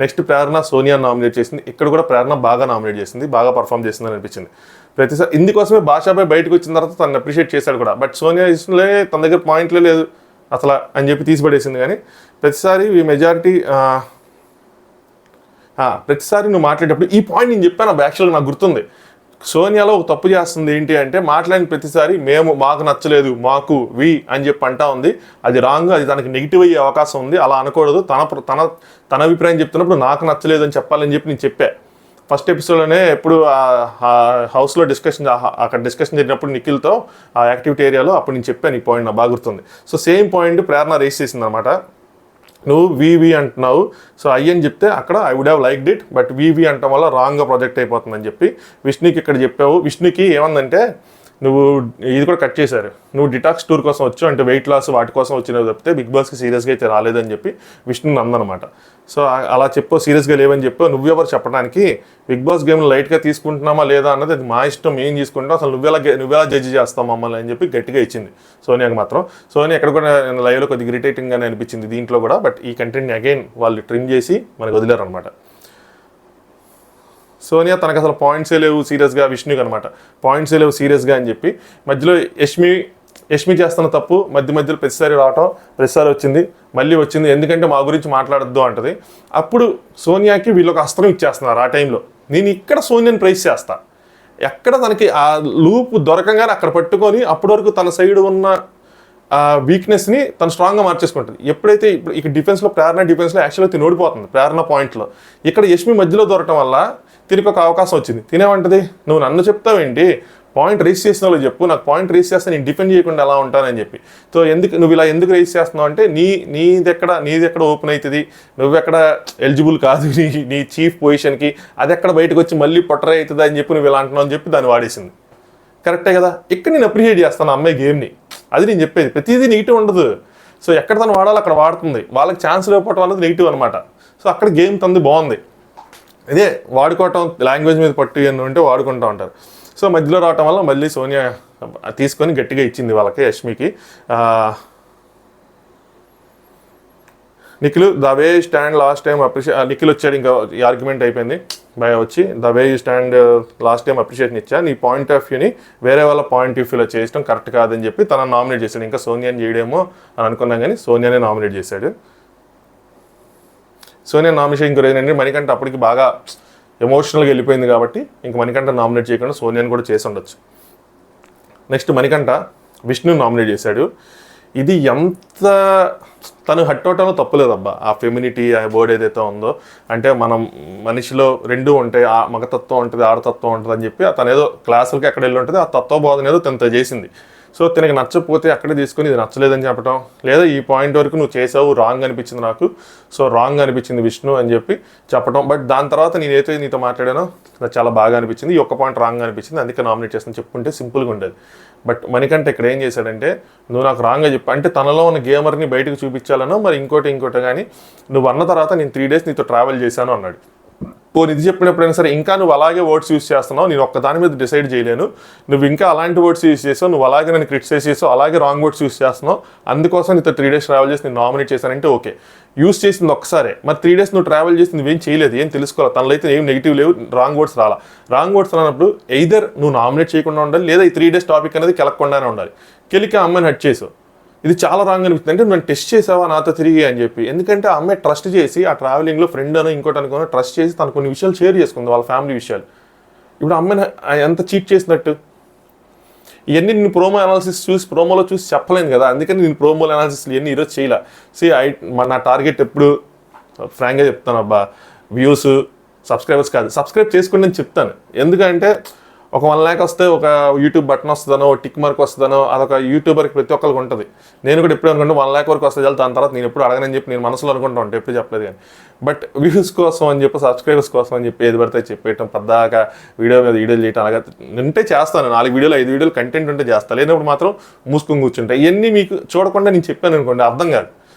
నెక్స్ట్ ప్రేరణ సోనియా నామినేట్ చేసింది. ఇక్కడ కూడా ప్రేరణ బాగా నామినేట్ చేసింది, బాగా పర్ఫామ్ చేసిందని అనిపించింది. ప్రతిసారి ఇందుకోసమే భాషాపై బయటకు వచ్చిన తర్వాత తను అప్రిషియేట్ చేశాడు కూడా. బట్ సోనియా ఇష్టంలే, తన దగ్గర పాయింట్లే లేదు అసలు అని చెప్పి తీసిపడేసింది. కానీ ప్రతిసారి ప్రతిసారి నువ్వు మాట్లాడేటప్పుడు ఈ పాయింట్ నేను చెప్పాను, యాక్చువల్గా నాకు గుర్తుంది. సోనియాలో ఒక తప్పు చేస్తుంది ఏంటి అంటే, మాట్లాడిన ప్రతిసారి మాకు నచ్చలేదు, మాకు అని చెప్పి అంటా ఉంది. అది రాంగ్, అది తనకి నెగిటివ్ అయ్యే అవకాశం ఉంది. అలా అనకూడదు. తన అభిప్రాయం చెప్తున్నప్పుడు నాకు నచ్చలేదు అని చెప్పాలని చెప్పి నేను చెప్పా ఫస్ట్ ఎపిసోడ్లోనే. ఎప్పుడు హౌస్లో అక్కడ డిస్కషన్ జరిగినప్పుడు నిఖిల్తో ఆ యాక్టివిటీ ఏరియాలో అప్పుడు నేను చెప్పాను ఈ పాయింట్, నాకు బాగా గుర్తుంది. So same point Prerana raise చేసింది అనమాట. నువ్వు వి అంటున్నావు, సో అని చెప్తే అక్కడ I would have liked it, but we అంటం వల్ల రాంగ్గా ప్రొజెక్ట్ అయిపోతుందని చెప్పి విష్ణుకి ఇక్కడ చెప్పావు. విష్ణుకి ఏమందంటే, నువ్వు ఇది కూడా కట్ చేశారు, నువ్వు డిటాక్స్ టూర్ కోసం వచ్చావు అంటే వెయిట్ లాస్ వాటి కోసం వచ్చినవి తప్పితే బిగ్ బాస్కి సీరియస్గా అయితే రాలేదని చెప్పి విష్ణుని అందనమాట. సో అలా చెప్పో, సీరియస్గా లేవని చెప్పో, నువ్వెవరు చెప్పడానికి, బిగ్ బాస్ గేమ్లో లైట్గా తీసుకుంటున్నామా లేదా అన్నది అది మా ఇష్టం, ఏం తీసుకుంటాం, అసలు నువ్వెలా జడ్జి చేస్తావు మమ్మల్ని అని చెప్పి గట్టిగా ఇచ్చింది సోనియాకి మాత్రం. సోనియా ఎక్కడ కూడా లైవ్లో కొద్దిగా ఇరిటేటింగ్గానే అనిపించింది దీంట్లో కూడా. బట్ ఈ కంటెంట్ని అగైన్ వాళ్ళు ట్రిమ్ చేసి మనకు వదిలేరు అనమాట. సోనియా తనకు అసలు పాయింట్సే లేవు సీరియస్గా, విష్ణుకి అనమాట పాయింట్సే లేవు సీరియస్గా అని చెప్పి మధ్యలో యష్మి యష్మి చేస్తున్న తప్పు మధ్య మధ్యలో ప్రతిసారి రావటం, ప్రతిసారి వచ్చింది ఎందుకంటే మా గురించి మాట్లాడద్దు అంటది. అప్పుడు సోనియాకి వీళ్ళొక అస్త్రం ఇచ్చేస్తున్నారు ఆ టైంలో. నేను ఇక్కడ సోనియాని ప్రైజ్ చేస్తా, ఎక్కడ తనకి ఆ లూప్ దొరకంగానే అక్కడ పట్టుకొని అప్పటి వరకు తన సైడ్ ఉన్న ఆ వీక్నెస్ని తను స్ట్రాంగ్గా మార్చేసుకుంటుంది. ఎప్పుడైతే ఇప్పుడు ఇక డిఫెన్స్లో డిఫెన్స్లో యాక్చువల్గా తిని ఓడిపోతుంది ప్రేరణ పాయింట్లో. ఇక్కడ యష్మి మధ్యలో దొరకటం వల్ల తిరిగి ఒక అవకాశం వచ్చింది. తినేమంటది, నువ్వు నన్ను చెప్తావేంటి, పాయింట్ రేస్ చేసిన వాళ్ళు చెప్పు, నాకు పాయింట్ రేస్ చేస్తే నేను డిఫెండ్ చేయకుండా ఎలా ఉంటానని చెప్పి. సో నువ్వు ఇలా ఎందుకు రేస్ చేస్తున్నావు అంటే నీది ఎక్కడ ఓపెన్ అవుతుంది, నువ్వెక్కడ ఎలిజిబుల్ కాదు నీ చీఫ్ పొజిషన్కి, అది ఎక్కడ బయటకు వచ్చి మళ్ళీ పొట్టరే అవుతుంది అని చెప్పి నువ్వు ఇలా అంటున్నావు అని చెప్పి దాన్ని వాడేసింది. కరెక్టే కదా. ఇక్కడ నేను అప్రిషియేట్ చేస్తాను అమ్మాయి గేమ్ని, అది నేను చెప్పేది. ప్రతిదీ నెగిటివ్ ఉండదు. సో ఎక్కడ తను వాడాలో అక్కడ వాడుతుంది, వాళ్ళకి ఛాన్స్ లేకపోవడం అనేది నెగిటివ్ అనమాట. సో అక్కడ గేమ్ తంది బాగుంది. ఇదే వాడుకోవటం, లాంగ్వేజ్ మీద పట్టు అని ఉంటే వాడుకుంటూ ఉంటారు. సో మధ్యలో రావటం వల్ల మళ్ళీ సోనియా తీసుకొని గట్టిగా ఇచ్చింది వాళ్ళకి, యష్మికి. Nikhil the way stand last time Nikhil వచ్చాడు, ఇంకా ఈ ఆర్గ్యుమెంట్ అయిపోయింది. భయ వచ్చి the way stand last time appreciation ఇచ్చా, నీ పాయింట్ ఆఫ్ వ్యూని వేరే వాళ్ళ పాయింట్ ఆఫ్ వ్యూలో చేయడం కరెక్ట్ కాదని చెప్పి తనని నామినేట్ చేశాడు. ఇంకా సోనియాని చేయడేమో అని అనుకున్నాం కానీ సోనియానే నామినేట్ చేశాడు. సోనియా నామినేషన్ ఇంకో ఏంటంటే మణికంఠ అప్పటికి బాగా ఎమోషనల్గా వెళ్ళిపోయింది కాబట్టి ఇంక మణికంఠ నామినేట్ చేయకుండా సోనియాని కూడా చేసి ఉండొచ్చు. నెక్స్ట్ మణికంఠ విష్ణుని నామినేట్ చేశాడు. ఇది ఎంత తను హట్ అవటంలో తప్పులేదబ్బా. ఆ ఫెమినిటీ, ఆ వర్డ్ ఏదైతే ఉందో, అంటే మనం మనిషిలో రెండూ ఉంటాయి, ఆ మగతత్వం ఉంటుంది, ఆడతత్వం ఉంటుంది అని చెప్పి తను ఏదో క్లాసులకి ఎక్కడ వెళ్ళి ఉంటుంది, ఆ తత్వ బోధన ఏదో తనతో చేసింది. సో తనకి నచ్చకపోతే అక్కడే తీసుకొని ఇది నచ్చలేదని చెప్పడం, లేదా ఈ పాయింట్ వరకు నువ్వు చేసావు రాంగ్ అనిపించింది నాకు, సో రాంగ్ అనిపించింది విష్ణు అని చెప్పి చెప్పడం. బట్ దాని తర్వాత నేనైతే నీతో మాట్లాడానో నాకు చాలా బాగా అనిపించింది, ఈ ఒక్క పాయింట్ రాంగ్ అనిపించింది, అందుకే నామినేట్ చేస్తాను చెప్పుకుంటే సింపుల్గా ఉండేది. బట్ మణికంఠ ఇక్కడ ఏం చేశాడంటే, నువ్వు నాకు రాంగ్గా చెప్పు అంటే తనలో ఉన్న గేమర్ని బయటకు చూపించాలనో మరి ఇంకోటి కానీ, నువ్వు అన్న తర్వాత నేను 3 days నీతో ట్రావెల్ చేశాను అన్నాడు. పోనీ ఇది చెప్పినప్పుడైనా సరే ఇంకా నువ్వు అలాగే వర్డ్స్ యూస్ చేస్తున్నావు, నేను ఒక్క దాని మీద డిసైడ్ చేయలేను, నువ్వు ఇంకా అలాంటి వర్డ్స్ యూస్ చేసావు, నువ్వు అలాగే నేను క్రిటిసైజ్ చేసావు, అలాగే రాంగ్ వర్డ్స్ యూస్ చేస్తున్నావు, అందుకోసం నీతో 3 days ట్రావెల్ చేసి నేను నామినేట్ చేశానంటే ఓకే. యూస్ చేసింది ఒక్కసారే, మరి 3 days నువ్వు ట్రావెల్ చేసి నువ్వేం చేయలేదు, ఏం తెలుసుకోవాలి, తనలో అయితే ఏం నెగిటివ్ లేవు, రాంగ్ వర్డ్స్ రాలా. రాంగ్ వర్డ్స్ రానప్పుడు ఎయిదర్ నువ్వు నామినేట్ చేయకుండా ఉండాలి, లేదా ఈ 3 days టాపిక్ అనేది కెలక్కుండానే ఉండాలి. కెలికి ఆ అమ్మాయిని హట్ చేసావు, ఇది చాలా రాంగ్ అనిపిస్తుంది. అంటే నువ్వు టెస్ట్ చేసావా నాతో తిరిగి అని చెప్పి, ఎందుకంటే ఆ అమ్మాయి ట్రస్ట్ చేసి ఆ ట్రావెలింగ్లో ఫ్రెండ్ అని ఇంకోటి అనుకుని ట్రస్ట్ చేసి తను కొన్ని విషయాలు షేర్ చేసుకుంది, వాళ్ళ ఫ్యామిలీ విషయాలు. ఇప్పుడు అమ్మాయిని ఎంత చీట్ చేసినట్టు. ఇవన్నీ నేను ప్రోమో అనాలిసిస్ ప్రోమోలో చూసి చెప్పలేను కదా, అందుకని నేను ప్రోమో అనాలిసిస్ ఇవన్నీ ఈరోజు చేయలే. నా టార్గెట్ ఎప్పుడు ఫ్రాంక్గా చెప్తాను అబ్బా, వ్యూస్ సబ్స్క్రైబర్స్ కాదు, సబ్స్క్రైబ్ చేసుకుని నేను చెప్తాను. ఎందుకంటే ఒక 1 lakh వస్తే ఒక యూట్యూబ్ బటన్ వస్తుందనో, టిక్ మార్క్ వస్తుందనో, అదొక యూట్యూబర్కి ప్రతి ఒక్కరికి ఉంటుంది. నేను కూడా ఎప్పుడు అనుకుంటే 1 lakh వరకు వస్తే చాలు, దాని తర్వాత నేను ఎప్పుడు అడగనని చెప్పి నేను మనసులో అనుకుంటా ఉంటాను, ఎప్పుడు చెప్పలేదు కానీ. బట్ వ్యూస్ కోసం అని చెప్పి, సబ్స్క్రైబర్స్ కోసం అని చెప్పి ఏది పడితే చెప్పేయటం, పెద్దగా వీడియో మీద వీడియోలు చేయటం అలాగా ఉంటే చేస్తాను. 4 వీడియోలు 5 వీడియోలు కంటెంట్ ఉంటే చేస్తాను, లేనప్పుడు మాత్రం మూసుకొని కూర్చుంటాయి. ఇవన్నీ మీకు చూడకుండా నేను చెప్పాను అనుకోండి అర్థం కాదు.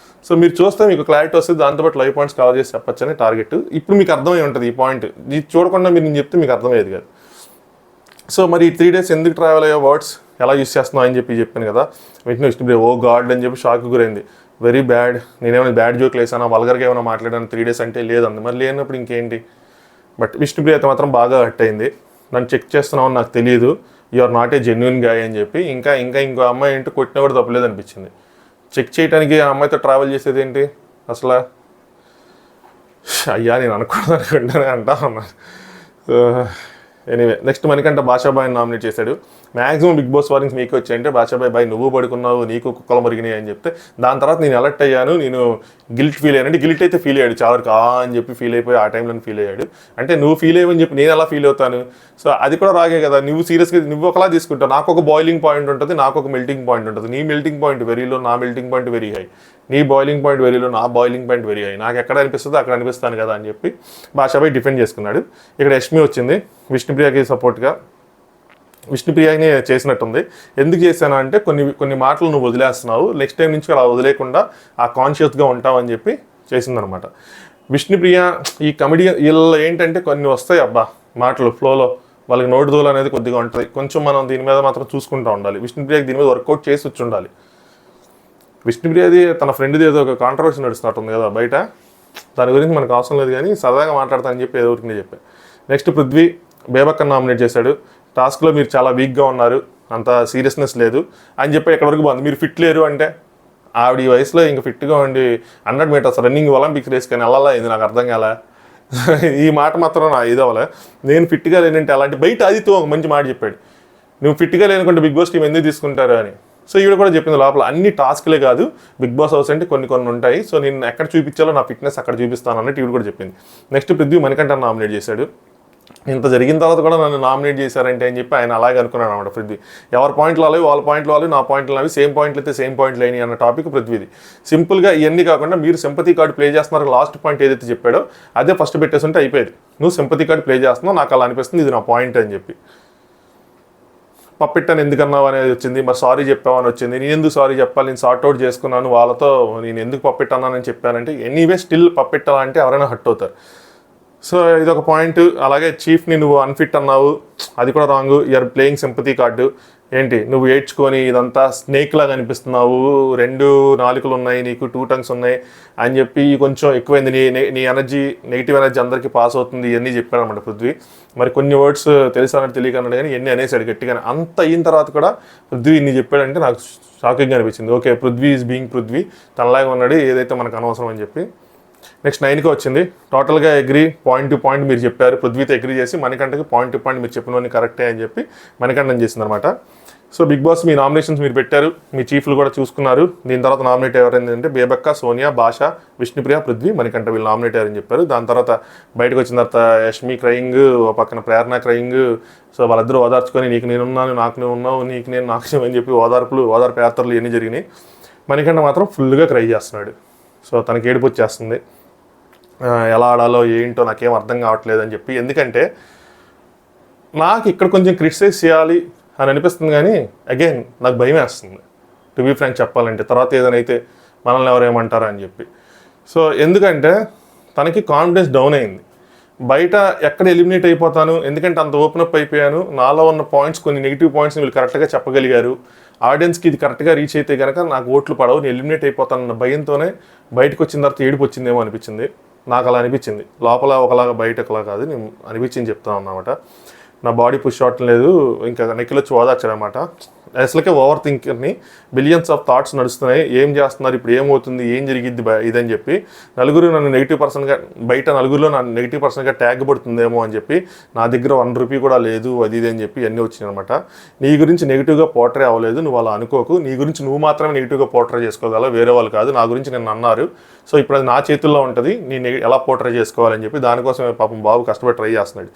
సో మీరు చూస్తే మీకు క్లారిటీ వస్తుంది, దాంతోపాటు లైవ్ పాయింట్స్ కవర్ చేసి చెప్పచ్చు అని టార్గెట్. ఇప్పుడు మీకు అర్థమై ఉంటుంది ఈ పాయింట్, ఇది చూడకుండా మీరు నేను చెప్తే మీకు అర్థమయ్యేది కాదు. సో మరి 3 days ఎందుకు ట్రావెల్ అయ్యే వర్డ్స్ ఎలా యూస్ చేస్తున్నావు అని చెప్పాను కదా. వెంటనే విష్ణుప్రియ ఓ గాడ్ అని చెప్పి షాక్ గురైంది. వెరీ బ్యాడ్, నేనేమైనా బ్యాడ్ జోక్లు వేసానా, వల్గర్గా ఏమైనా మాట్లాడాను 3 days అంటే లేదండి. మరి లేనప్పుడు ఇంకేంటి. బట్ విష్ణుప్రియ అయితే మాత్రం బాగా హట్ అయింది. నన్ను చెక్ చేస్తున్నావు నాకు తెలియదు, you are not a genuine guy అని చెప్పి. ఇంకో అమ్మాయి ఏంటి కొట్టినా కూడా తప్పలేదు అనిపించింది. చెక్ చేయడానికి ఆ అమ్మాయితో ట్రావెల్ చేసేది ఏంటి అసలు. అయ్యా నేను అనుకుంటానే అంటా అన్నాను. ఎనీవే నెక్స్ట్ మణికంఠ భాషాబాయిని నామినేట్ చేశాడు. మ్యాక్సిమం బిగ్ బాస్ వార్నింగ్స్ మీకు వచ్చాయంటే బాషాబాయ్ నువ్వు పడుకున్నావు, నీకు కుక్కలు మరిగినాయి అని చెప్తే, దాని తర్వాత నేను అలర్ట్ అయ్యాను, నేను గిల్ట్ ఫీల్ అయ్యాను. అంటే గిల్ట్ అయితే ఫీల్ అయ్యాడు చాలా వరకు, అని చెప్పి ఫీల్ అయిపోయి ఆ టైంలో ఫీల్ అయ్యాడు. అంటే నువ్వు ఫీల్ అయ్యని చెప్పి నేను ఎలా ఫీల్ అవుతాను. సో అది కూడా రాగే కదా, నువ్వు సీరియస్గా నువ్వు ఒకలా తీసుకుంటావు. నాకు ఒక బాయిలింగ్ పాయింట్ ఉంటుంది, నాకు ఒక మెల్టింగ్ పాయింట్ ఉంటుంది. నీ మెల్టింగ్ పాయింట్ వెరీ లో, నా మెల్టింగ్ పాయింట్ వెరీ హై. నీ బాయిలింగ్ పాయింట్ వెరీ లో, నా బాయిలింగ్ పాయింట్ వెరీ హై. నాకు ఎక్కడ అనిపిస్తుందో అక్కడ అనిపిస్తాను కదా అని చెప్పి బాషాబాయ్ డిఫెండ్ చేసుకున్నాడు. ఇక్కడ యష్మి వచ్చింది విష్ణుప్రియకి సపోర్ట్గా. విష్ణుప్రియని చేసినట్టుంది. ఎందుకు చేశాను అంటే కొన్ని మాటలు నువ్వు వదిలేస్తున్నావు, నెక్స్ట్ టైం నుంచి అలా వదిలేకుండా ఆ కాన్షియస్గా ఉంటావు అని చెప్పి చేసిందనమాట. విష్ణుప్రియ ఈ కమెడియన్ వీళ్ళు ఏంటంటే కొన్ని వస్తాయి అబ్బా మాటలు ఫ్లోలో, వాళ్ళకి నోటి దూల అనేది కొద్దిగా ఉంటుంది. కొంచెం మనం దీని మీద మాత్రం చూసుకుంటూ ఉండాలి. విష్ణుప్రియకి దీని మీద వర్కౌట్ చేసి వచ్చి ఉండాలి. విష్ణుప్రియది తన ఫ్రెండ్ది ఏదో ఒక కాంట్రవర్సీ నడుస్తున్నట్టుంది కదా బయట, దాని గురించి మనకు అవసరం లేదు కానీ సరదాగా మాట్లాడతానని చెప్పి ఏదో ఒకటి చెప్పాను. నెక్స్ట్ పృథ్వీ బేబక్కని నామినేట్ చేశాడు. టాస్క్లో మీరు చాలా వీక్గా ఉన్నారు, అంత సీరియస్నెస్ లేదు అని చెప్పి ఎక్కడి వరకు బాగుంది. మీరు ఫిట్ లేరు అంటే ఆవిడ ఈ వయసులో ఇంకా ఫిట్గా ఉండి 100 మీటర్స్ రన్నింగ్ ఒలింపిక్ రేస్ కానీ వెళ్ళాలా ఇది నాకు అర్థం కాలే. ఈ మాట మాత్రం నా ఇదవ్వలే. నేను ఫిట్గా లేనంటే అలాంటి బయట ఆదిత్య ఒక మంచి మాట చెప్పాడు, నువ్వు ఫిట్గా లేనుకుంటే బిగ్ బాస్ టీం ఎందుకు తీసుకుంటారు అని. సో ఈవిడ కూడా చెప్పింది లోపల అన్ని టాస్క్లే కాదు బిగ్ బాస్ హౌస్ అంటే కొన్ని ఉంటాయి, సో నేను ఎక్కడ చూపించాలో నా ఫిట్నెస్ అక్కడ చూపిస్తాను అన్నట్టు ఈవిడ కూడా చెప్పింది. నెక్స్ట్ పృథ్వీ మణికంఠ నామినేట్ చేశాడు. ఇంత జరిగిన తర్వాత కూడా నన్ను నామినేట్ చేశారంటే అని చెప్పి ఆయన అలాగే అనుకున్నాడు అనమాట పృథ్వీ. ఎవరి పాయింట్లు అవి వాళ్ళ పాయింట్లు వాళ్ళు, నా పాయింట్లు అవి, సేమ్ పాయింట్లు అయితే సేమ్ పాయింట్లు అయినాయి అన్న టాపిక్ పృథ్వీది. సింపుల్గా ఇవన్నీ కాకుండా మీరు సింపతి కార్డు ప్లే చేస్తున్నారు లాస్ట్ పాయింట్ ఏదైతే చెప్పాడో అదే ఫస్ట్ పెట్టేస్తుంటే అయిపోయేది. నువ్వు సింపతి కార్డు ప్లే చేస్తున్నావు, నాకు అలా అనిపిస్తుంది, ఇది నా పాయింట్ అని చెప్పి. పప్పెట్టాను ఎందుకన్నావు అనేది వచ్చింది, మరి సారీ చెప్పావని వచ్చింది. నేను ఎందుకు సారీ చెప్పాలి, నేను సార్ట్ అవుట్ చేసుకున్నాను వాళ్ళతో, నేను ఎందుకు పప్పెట్టానని చెప్పానంటే ఎనీవే స్టిల్ పప్పెట్టాలంటే ఎవరైనా హర్ట్ అవుతారు. సో ఇదొక పాయింట్. అలాగే చీఫ్ని నువ్వు అన్ఫిట్ అన్నావు, అది కూడా wrong. You're playing sympathy card. ఏంటి నువ్వు ఏడ్చుకొని ఇదంతా స్నేక్ లాగా అనిపిస్తున్నావు, 2 నాలుకలు ఉన్నాయి నీకు, 2 టంగ్స్ ఉన్నాయి అని చెప్పి కొంచెం ఎక్కువైంది, నీ ఎనర్జీ నెగిటివ్ ఎనర్జీ అందరికీ పాస్ అవుతుంది ఇవన్నీ చెప్పాడు అనమాట పృథ్వీ. మరి కొన్ని వర్డ్స్ తెలిసానట్టు తెలియకన్నాడు కానీ ఎన్ని అనేసాడు గట్టిగానే. అంత అయిన తర్వాత కూడా పృథ్వీ ఇన్ని చెప్పాడంటే నాకు షాకింగ్గా అనిపించింది. Okay Prithvi is being Prithvi, తనలాగా ఉన్నాడు, ఏదైతే మనకు అనవసరం అని చెప్పి. నెక్స్ట్ 9కి వచ్చింది. టోటల్గా అగ్రీ, పాయింట్ టు పాయింట్ మీరు చెప్పారు, పృథ్వీతో అగ్రీ చేసి మణికంఠకి పాయింట్ టు పాయింట్ మీరు చెప్పినవన్నీ కరెక్టే అని చెప్పి మణికంఠన్ చేసింది అనమాట. సో బిగ్ బాస్ మీ నామినేషన్స్ మీరు పెట్టారు, మీ చీఫ్లు కూడా చూసుకున్నారు. దీని తర్వాత నామినేట్ ఎవరైందంటే బేబక్క, సోనియా, భాష, విష్ణుప్రియ, పృథ్వీ, మణికంఠ వీళ్ళు నామినేట్ అయ్యారని చెప్పారు. దాని తర్వాత బయటకు వచ్చిన తర్వాత యష్మి క్రయింగ్, పక్కన ప్రేరణ క్రయింగ్. సో వాళ్ళిద్దరూ ఓదార్చుకొని నీకు నేనున్నాను, నాకు నువ్వు ఉన్నావు, నీకు నేను నాకు అని చెప్పి ఓదార్పు యాత్రలు ఇవన్నీ జరిగినాయి. మణికంఠ మాత్రం ఫుల్గా క్రై చేస్తున్నాడు. సో తనకి ఏడుపు వచ్చేస్తుంది, ఎలా ఆడాలో ఏంటో నాకేం అర్థం కావట్లేదు అని చెప్పి. ఎందుకంటే నాకు ఇక్కడ కొంచెం క్రిటిసైజ్ చేయాలి అని అనిపిస్తుంది కానీ అగైన్ నాకు భయం వేస్తుంది టు బీ ఫ్రాంక్ చెప్పాలంటే, తర్వాత ఏదైనా అయితే మనల్ని ఎవరేమంటారా అని చెప్పి. సో ఎందుకంటే తనకి కాన్ఫిడెన్స్ డౌన్ అయింది. బయట ఎక్కడ ఎలిమినేట్ అయిపోతాను, ఎందుకంటే అంత ఓపెన్ అప్ అయిపోయాను, నాలో ఉన్న పాయింట్స్ కొన్ని నెగిటివ్ పాయింట్స్ని వీళ్ళు కరెక్ట్గా చెప్పగలిగారు, ఆడియన్స్కి ఇది కరెక్ట్గా రీచ్ అయితే కనుక నాకు ఓట్లు పడవు, నేను ఎలిమినేట్ అయిపోతానన్న భయంతోనే బయటకు వచ్చిన తర్వాత ఏడుపు వచ్చిందేమో అనిపించింది. నాకు అలా అనిపించింది, లోపల ఒకలాగా బయట ఒకలా కాదు, నేను అనిపించింది చెప్తాను అన్నమాట. నా బాడీ పుష్ అవటం లేదు, ఇంకా నెక్కిలో ఓదార్చాడనమాట. అసలుకే ఓవర్ థింకర్ని, బిలియన్స్ ఆఫ్ థాట్స్ నడుస్తున్నాయి, ఏం చేస్తున్నారు ఇప్పుడు, ఏమవుతుంది, ఏం జరిగిద్ది ఇదని చెప్పి నలుగురు నన్ను నెగిటివ్ పర్సన్గా, బయట నలుగురిలో నన్ను నెగిటివ్ పర్సన్గా ట్యాగ్ పడుతుందేమో అని చెప్పి, నా దగ్గర 1 రూపీ కూడా లేదు అది ఇది అని చెప్పి అన్నీ వచ్చినాయి అనమాట. నీ గురించి నెగిటివ్గా పోర్ట్రే అవ్వలేదు, నువ్వు అలా అనుకోకు, నీ గురించి నువ్వు మాత్రమే నెగిటివ్గా పోర్ట్రే చేసుకోగలవు, వేరే వాళ్ళు కాదు. నా గురించి నేను అన్నారు, సో ఇప్పుడు అది నా చేతుల్లో ఉంటుంది, నేను ఎలా పోర్ట్రే చేసుకోవాలని చెప్పి దానికోసం పాపం బాబు కష్టపడి ట్రై చేస్తున్నాడు.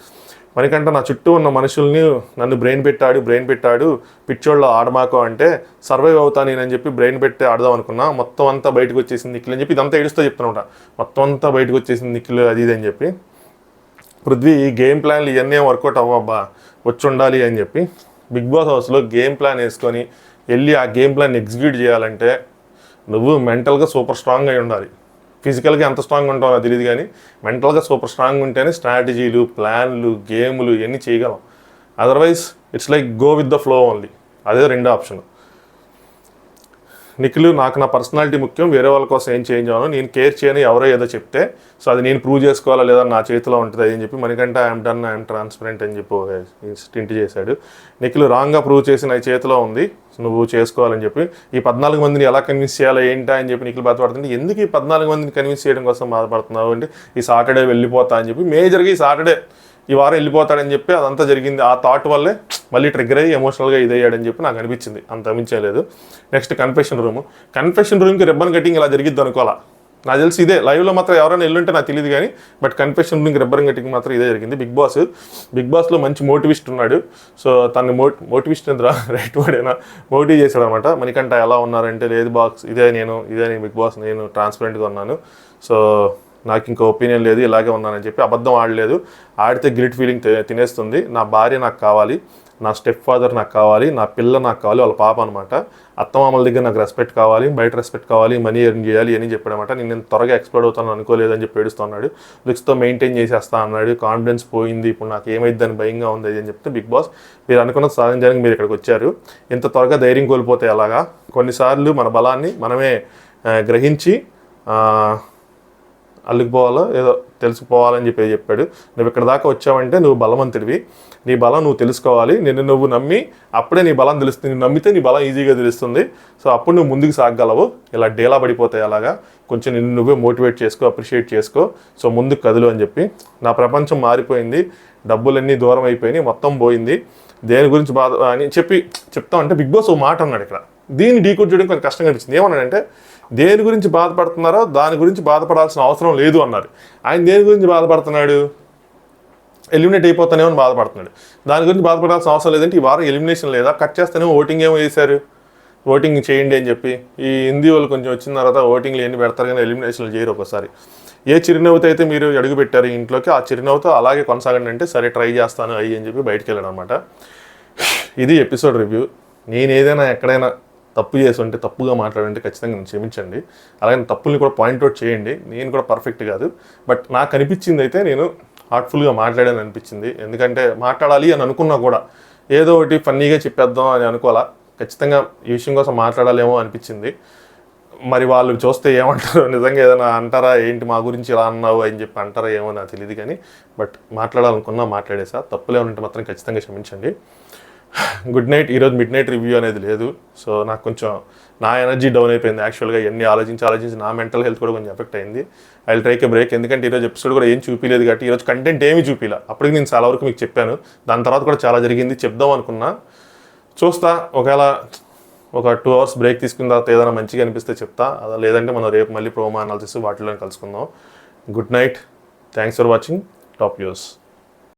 మనకంటే నా చుట్టూ ఉన్న మనుషుల్ని నన్ను బ్రెయిన్ పెట్టాడు పిచ్చోళ్ళు ఆడమాకో అంటే సర్వైవ్ అవుతా నేనని చెప్పి బ్రెయిన్ పెట్టి ఆడదాం అనుకున్నా, మొత్తం అంతా బయటకు వచ్చేసింది నిఖిల్ అని చెప్పి ఇదంతా ఏడుస్తూ చెప్తున్నా, మొత్తం అంతా బయటకు వచ్చేసింది నిఖిల్ అది ఇది అని చెప్పి. పృథ్వీ గేమ్ ప్లాన్లు ఇవన్నీ వర్కౌట్ అవ్వబ్బా, వచ్చి ఉండాలి అని చెప్పి బిగ్ బాస్ హౌస్లో గేమ్ ప్లాన్ వేసుకొని వెళ్ళి ఆ గేమ్ ప్లాన్ ఎగ్జిక్యూట్ చేయాలంటే నువ్వు మెంటల్గా సూపర్ స్ట్రాంగ్ అయి ఉండాలి. ఫిజికల్గా ఎంత స్ట్రాంగ్ ఉంటావో నాకు తెలియదు కానీ మెంటల్గా సూపర్ స్ట్రాంగ్ ఉంటేనే స్ట్రాటజీలు, ప్లాన్లు, గేములు ఇవన్నీ చేయగలం. Otherwise it's like go with the flow only. అదే రెండో ఆప్షన్. నిఖిల్ నాకు నా పర్సనాలిటీ ముఖ్యం, వేరే వాళ్ళ కోసం ఏం చేంజ్ అవ్వను, నేను కేర్ చేయని ఎవరో ఏదో చెప్తే సో అది నేను ప్రూవ్ చేసుకోవాలా లేదా నా చేతిలో ఉంటుంది అని చెప్పి మనకంటే ఐఎమ్ డన్, ఐఎమ్ ట్రాన్స్పరెంట్ అని చెప్పి స్టింట్ చేశాడు. నిఖిల్ రాంగ్గా ప్రూవ్ చేసి నా చేతిలో ఉంది, నువ్వు చేసుకోవాలని చెప్పి. ఈ 14 మందిని ఎలా కన్విన్స్ చేయాలో ఏంటా అని చెప్పి నిఖిల్ బాధపడుతుంది. ఎందుకు ఈ 14 మందిని కన్విన్స్ చేయడం కోసం బాధపడుతున్నావు అంటే ఈ సాటర్డే వెళ్ళిపోతా అని చెప్పి, మేజర్గా ఈ సాటర్డే ఈ వారం వెళ్ళిపోతాడని చెప్పి అదంతా జరిగింది. ఆ థాట్ వల్లే మళ్ళీ ట్రిగ్గర్ అయ్యి ఎమోషనల్గా ఇదయ్యాడని చెప్పి నాకు అనిపించింది, అంత మించలేదు. నెక్స్ట్ కన్ఫెషన్ రూమ్కి రిబ్బన్ కటింగ్ ఇలా జరిగిద్ది అనుకోవాలా, నాకు తెలిసి ఇదే. లైవ్లో మాత్రం ఎవరైనా వెళ్ళుంటే నాకు తెలియదు కానీ బట్ కన్ఫెషన్ రూమ్కి రిబ్బన్ కటింగ్ మాత్రం ఇదే జరిగింది. బిగ్ బాస్లో మంచి మోటివిస్ట్ ఉన్నాడు. సో తను మోటివిస్ట్ రైట్ వర్డేనా మోటివ్ చేశాడు అనమాట. మణికంఠ ఎలా ఉన్నారంటే లేదు బాక్స్ ఇదే నేను బిగ్ బాస్, నేను ట్రాన్స్పరెంట్గా ఉన్నాను, సో నాకు ఇంకో ఒపీనియన్ లేదు, ఇలాగే ఉన్నానని చెప్పి అబద్ధం ఆడలేదు. ఆడితే గిల్ట్ ఫీలింగ్ తినేస్తుంది. నా భార్య నాకు కావాలి, నా స్టెప్ ఫాదర్ నాకు కావాలి, నా పిల్ల నాకు కావాలి, వాళ్ళ పాప అనమాట. అత్తమామల దగ్గర నాకు రెస్పెక్ట్ కావాలి, బయట రెస్పెక్ట్ కావాలి, మనీ ఎర్న్ చేయాలి అని చెప్పాడనమాట. నేను త్వరగా ఎక్స్ప్లోర్ అవుతాను అనుకోలేదని చెప్పి ఏడుస్తున్నాడు. లుక్స్తో మెయింటైన్ చేసేస్తా అన్నాడు. కాన్ఫిడెన్స్ పోయింది, ఇప్పుడు నాకు ఏమైందని భయంగా ఉంది అని చెప్తే బిగ్ బాస్ మీరు అనుకున్నది సాధించడానికి మీరు ఇక్కడికి వచ్చారు, ఇంత త్వరగా ధైర్యం కోల్పోతే ఎలాగా? కొన్నిసార్లు మన బలాన్ని మనమే గ్రహించి అల్లుకుపోవాలో ఏదో తెలుసుకుపోవాలని చెప్పాడు. నువ్వు ఇక్కడ దాకా వచ్చావంటే నువ్వు బలవంతుడివి, నీ బలం నువ్వు తెలుసుకోవాలి, నిన్ను నువ్వు నమ్మి అప్పుడే నీ బలం తెలుస్తుంది, నువ్వు నమ్మితే నీ బలం ఈజీగా తెలుస్తుంది. సో అప్పుడు నువ్వు ముందుకు సాగగలవు. ఇలా డేలా పడిపోతాయి అలాగా కొంచెం నిన్ను నువ్వే మోటివేట్ చేసుకో, అప్రిషియేట్ చేసుకో. సో ముందుకు కదులు అని చెప్పి, నా ప్రపంచం మారిపోయింది, డబ్బులన్నీ దూరం అయిపోయినాయి, మొత్తం పోయింది, దేని గురించి బాధ అని చెప్తామంటే బిగ్ బాస్ ఓ మాట అన్నాడు ఇక్కడ. దీన్ని డీకోడ్ చేయడం కొంచెం కష్టంగా అనిపించింది. ఏమన్నాడంటే దేని గురించి బాధపడుతున్నారో దాని గురించి బాధపడాల్సిన అవసరం లేదు అన్నారు. ఆయన దేని గురించి బాధపడుతున్నాడు? ఎలిమినేట్ అయిపోతానేమో అని బాధపడుతున్నాడు. దాని గురించి బాధపడాల్సిన అవసరం లేదంటే ఈ వారం ఎలిమినేషన్ లేదా, కట్ చేస్తేనేమో ఓటింగ్ ఏమో వేశారు, ఓటింగ్ చేయండి అని చెప్పి. ఈ హిందీ వాళ్ళు కొంచెం వచ్చిన తర్వాత ఓటింగ్లు ఎన్ని పెడతారు కానీ ఎలిమినేషన్లు చేయరు ఒకసారి. ఏ చిరునవ్వుతో అయితే మీరు అడుగు పెట్టారు ఇంట్లోకి, ఆ చిరునవ్వుతో అలాగే కొనసాగండి అంటే సరే ట్రై చేస్తాను అయ్యి అని చెప్పి బయటికి వెళ్ళాడు అనమాట. ఇది ఎపిసోడ్ రివ్యూ. నేను ఏదైనా ఎక్కడైనా తప్పు చేసి ఉంటే, తప్పుగా మాట్లాడంటే ఖచ్చితంగా నేను క్షమించండి. అలాగే తప్పుల్ని కూడా పాయింట్అవుట్ చేయండి. నేను కూడా పర్ఫెక్ట్ కాదు, బట్ నాకు అనిపించింది అయితే నేను హార్ట్ఫుల్గా మాట్లాడాను అనిపించింది. ఎందుకంటే మాట్లాడాలి అని అనుకున్నా కూడా ఏదో ఒకటి ఫన్నీగా చెప్పేద్దాం అని అనుకోవాలా, ఖచ్చితంగా ఈ విషయం కోసం మాట్లాడాలేమో అనిపించింది. మరి వాళ్ళు చూస్తే ఏమంటారు, నిజంగా ఏదైనా అంటారా ఏంటి మా గురించి ఇలా అన్నావు అని చెప్పి అంటారా ఏమో నాకు తెలియదు కానీ, బట్ మాట్లాడాలనుకున్నా మాట్లాడేసా. తప్పులే ఉంటే మాత్రం ఖచ్చితంగా క్షమించండి. Good night. ఈరోజు మిడ్ నైట్ రివ్యూ అనేది లేదు. సో నాకు కొంచెం నా ఎనర్జీ డౌన్ అయిపోయింది యాక్చువల్గా. ఎన్ని ఆలోచించి నా మెంటల్ హెల్త్ కూడా కొంచెం ఎఫెక్ట్ అయింది. I will take a break. ఎందుకంటే ఈరోజు ఎపిసోడ్ కూడా ఏం చూపించలేదు కాబట్టి, ఈరోజు కంటెంట్ ఏమీ చూపించలే. అప్పటికి నేను చాలా వరకు మీకు చెప్పాను, దాని తర్వాత కూడా చాలా జరిగింది చెప్దాం అనుకున్నా. చూస్తా, ఒకవేళ ఒక 2 hours బ్రేక్ తీసుకున్న తర్వాత ఏదైనా మంచిగా అనిపిస్తే చెప్తా, అలా లేదంటే మనం రేపు మళ్ళీ ప్రోమో అనాలిసిస్ వాటిలో కలుసుకుందాం. Good night. Thanks for watching top views.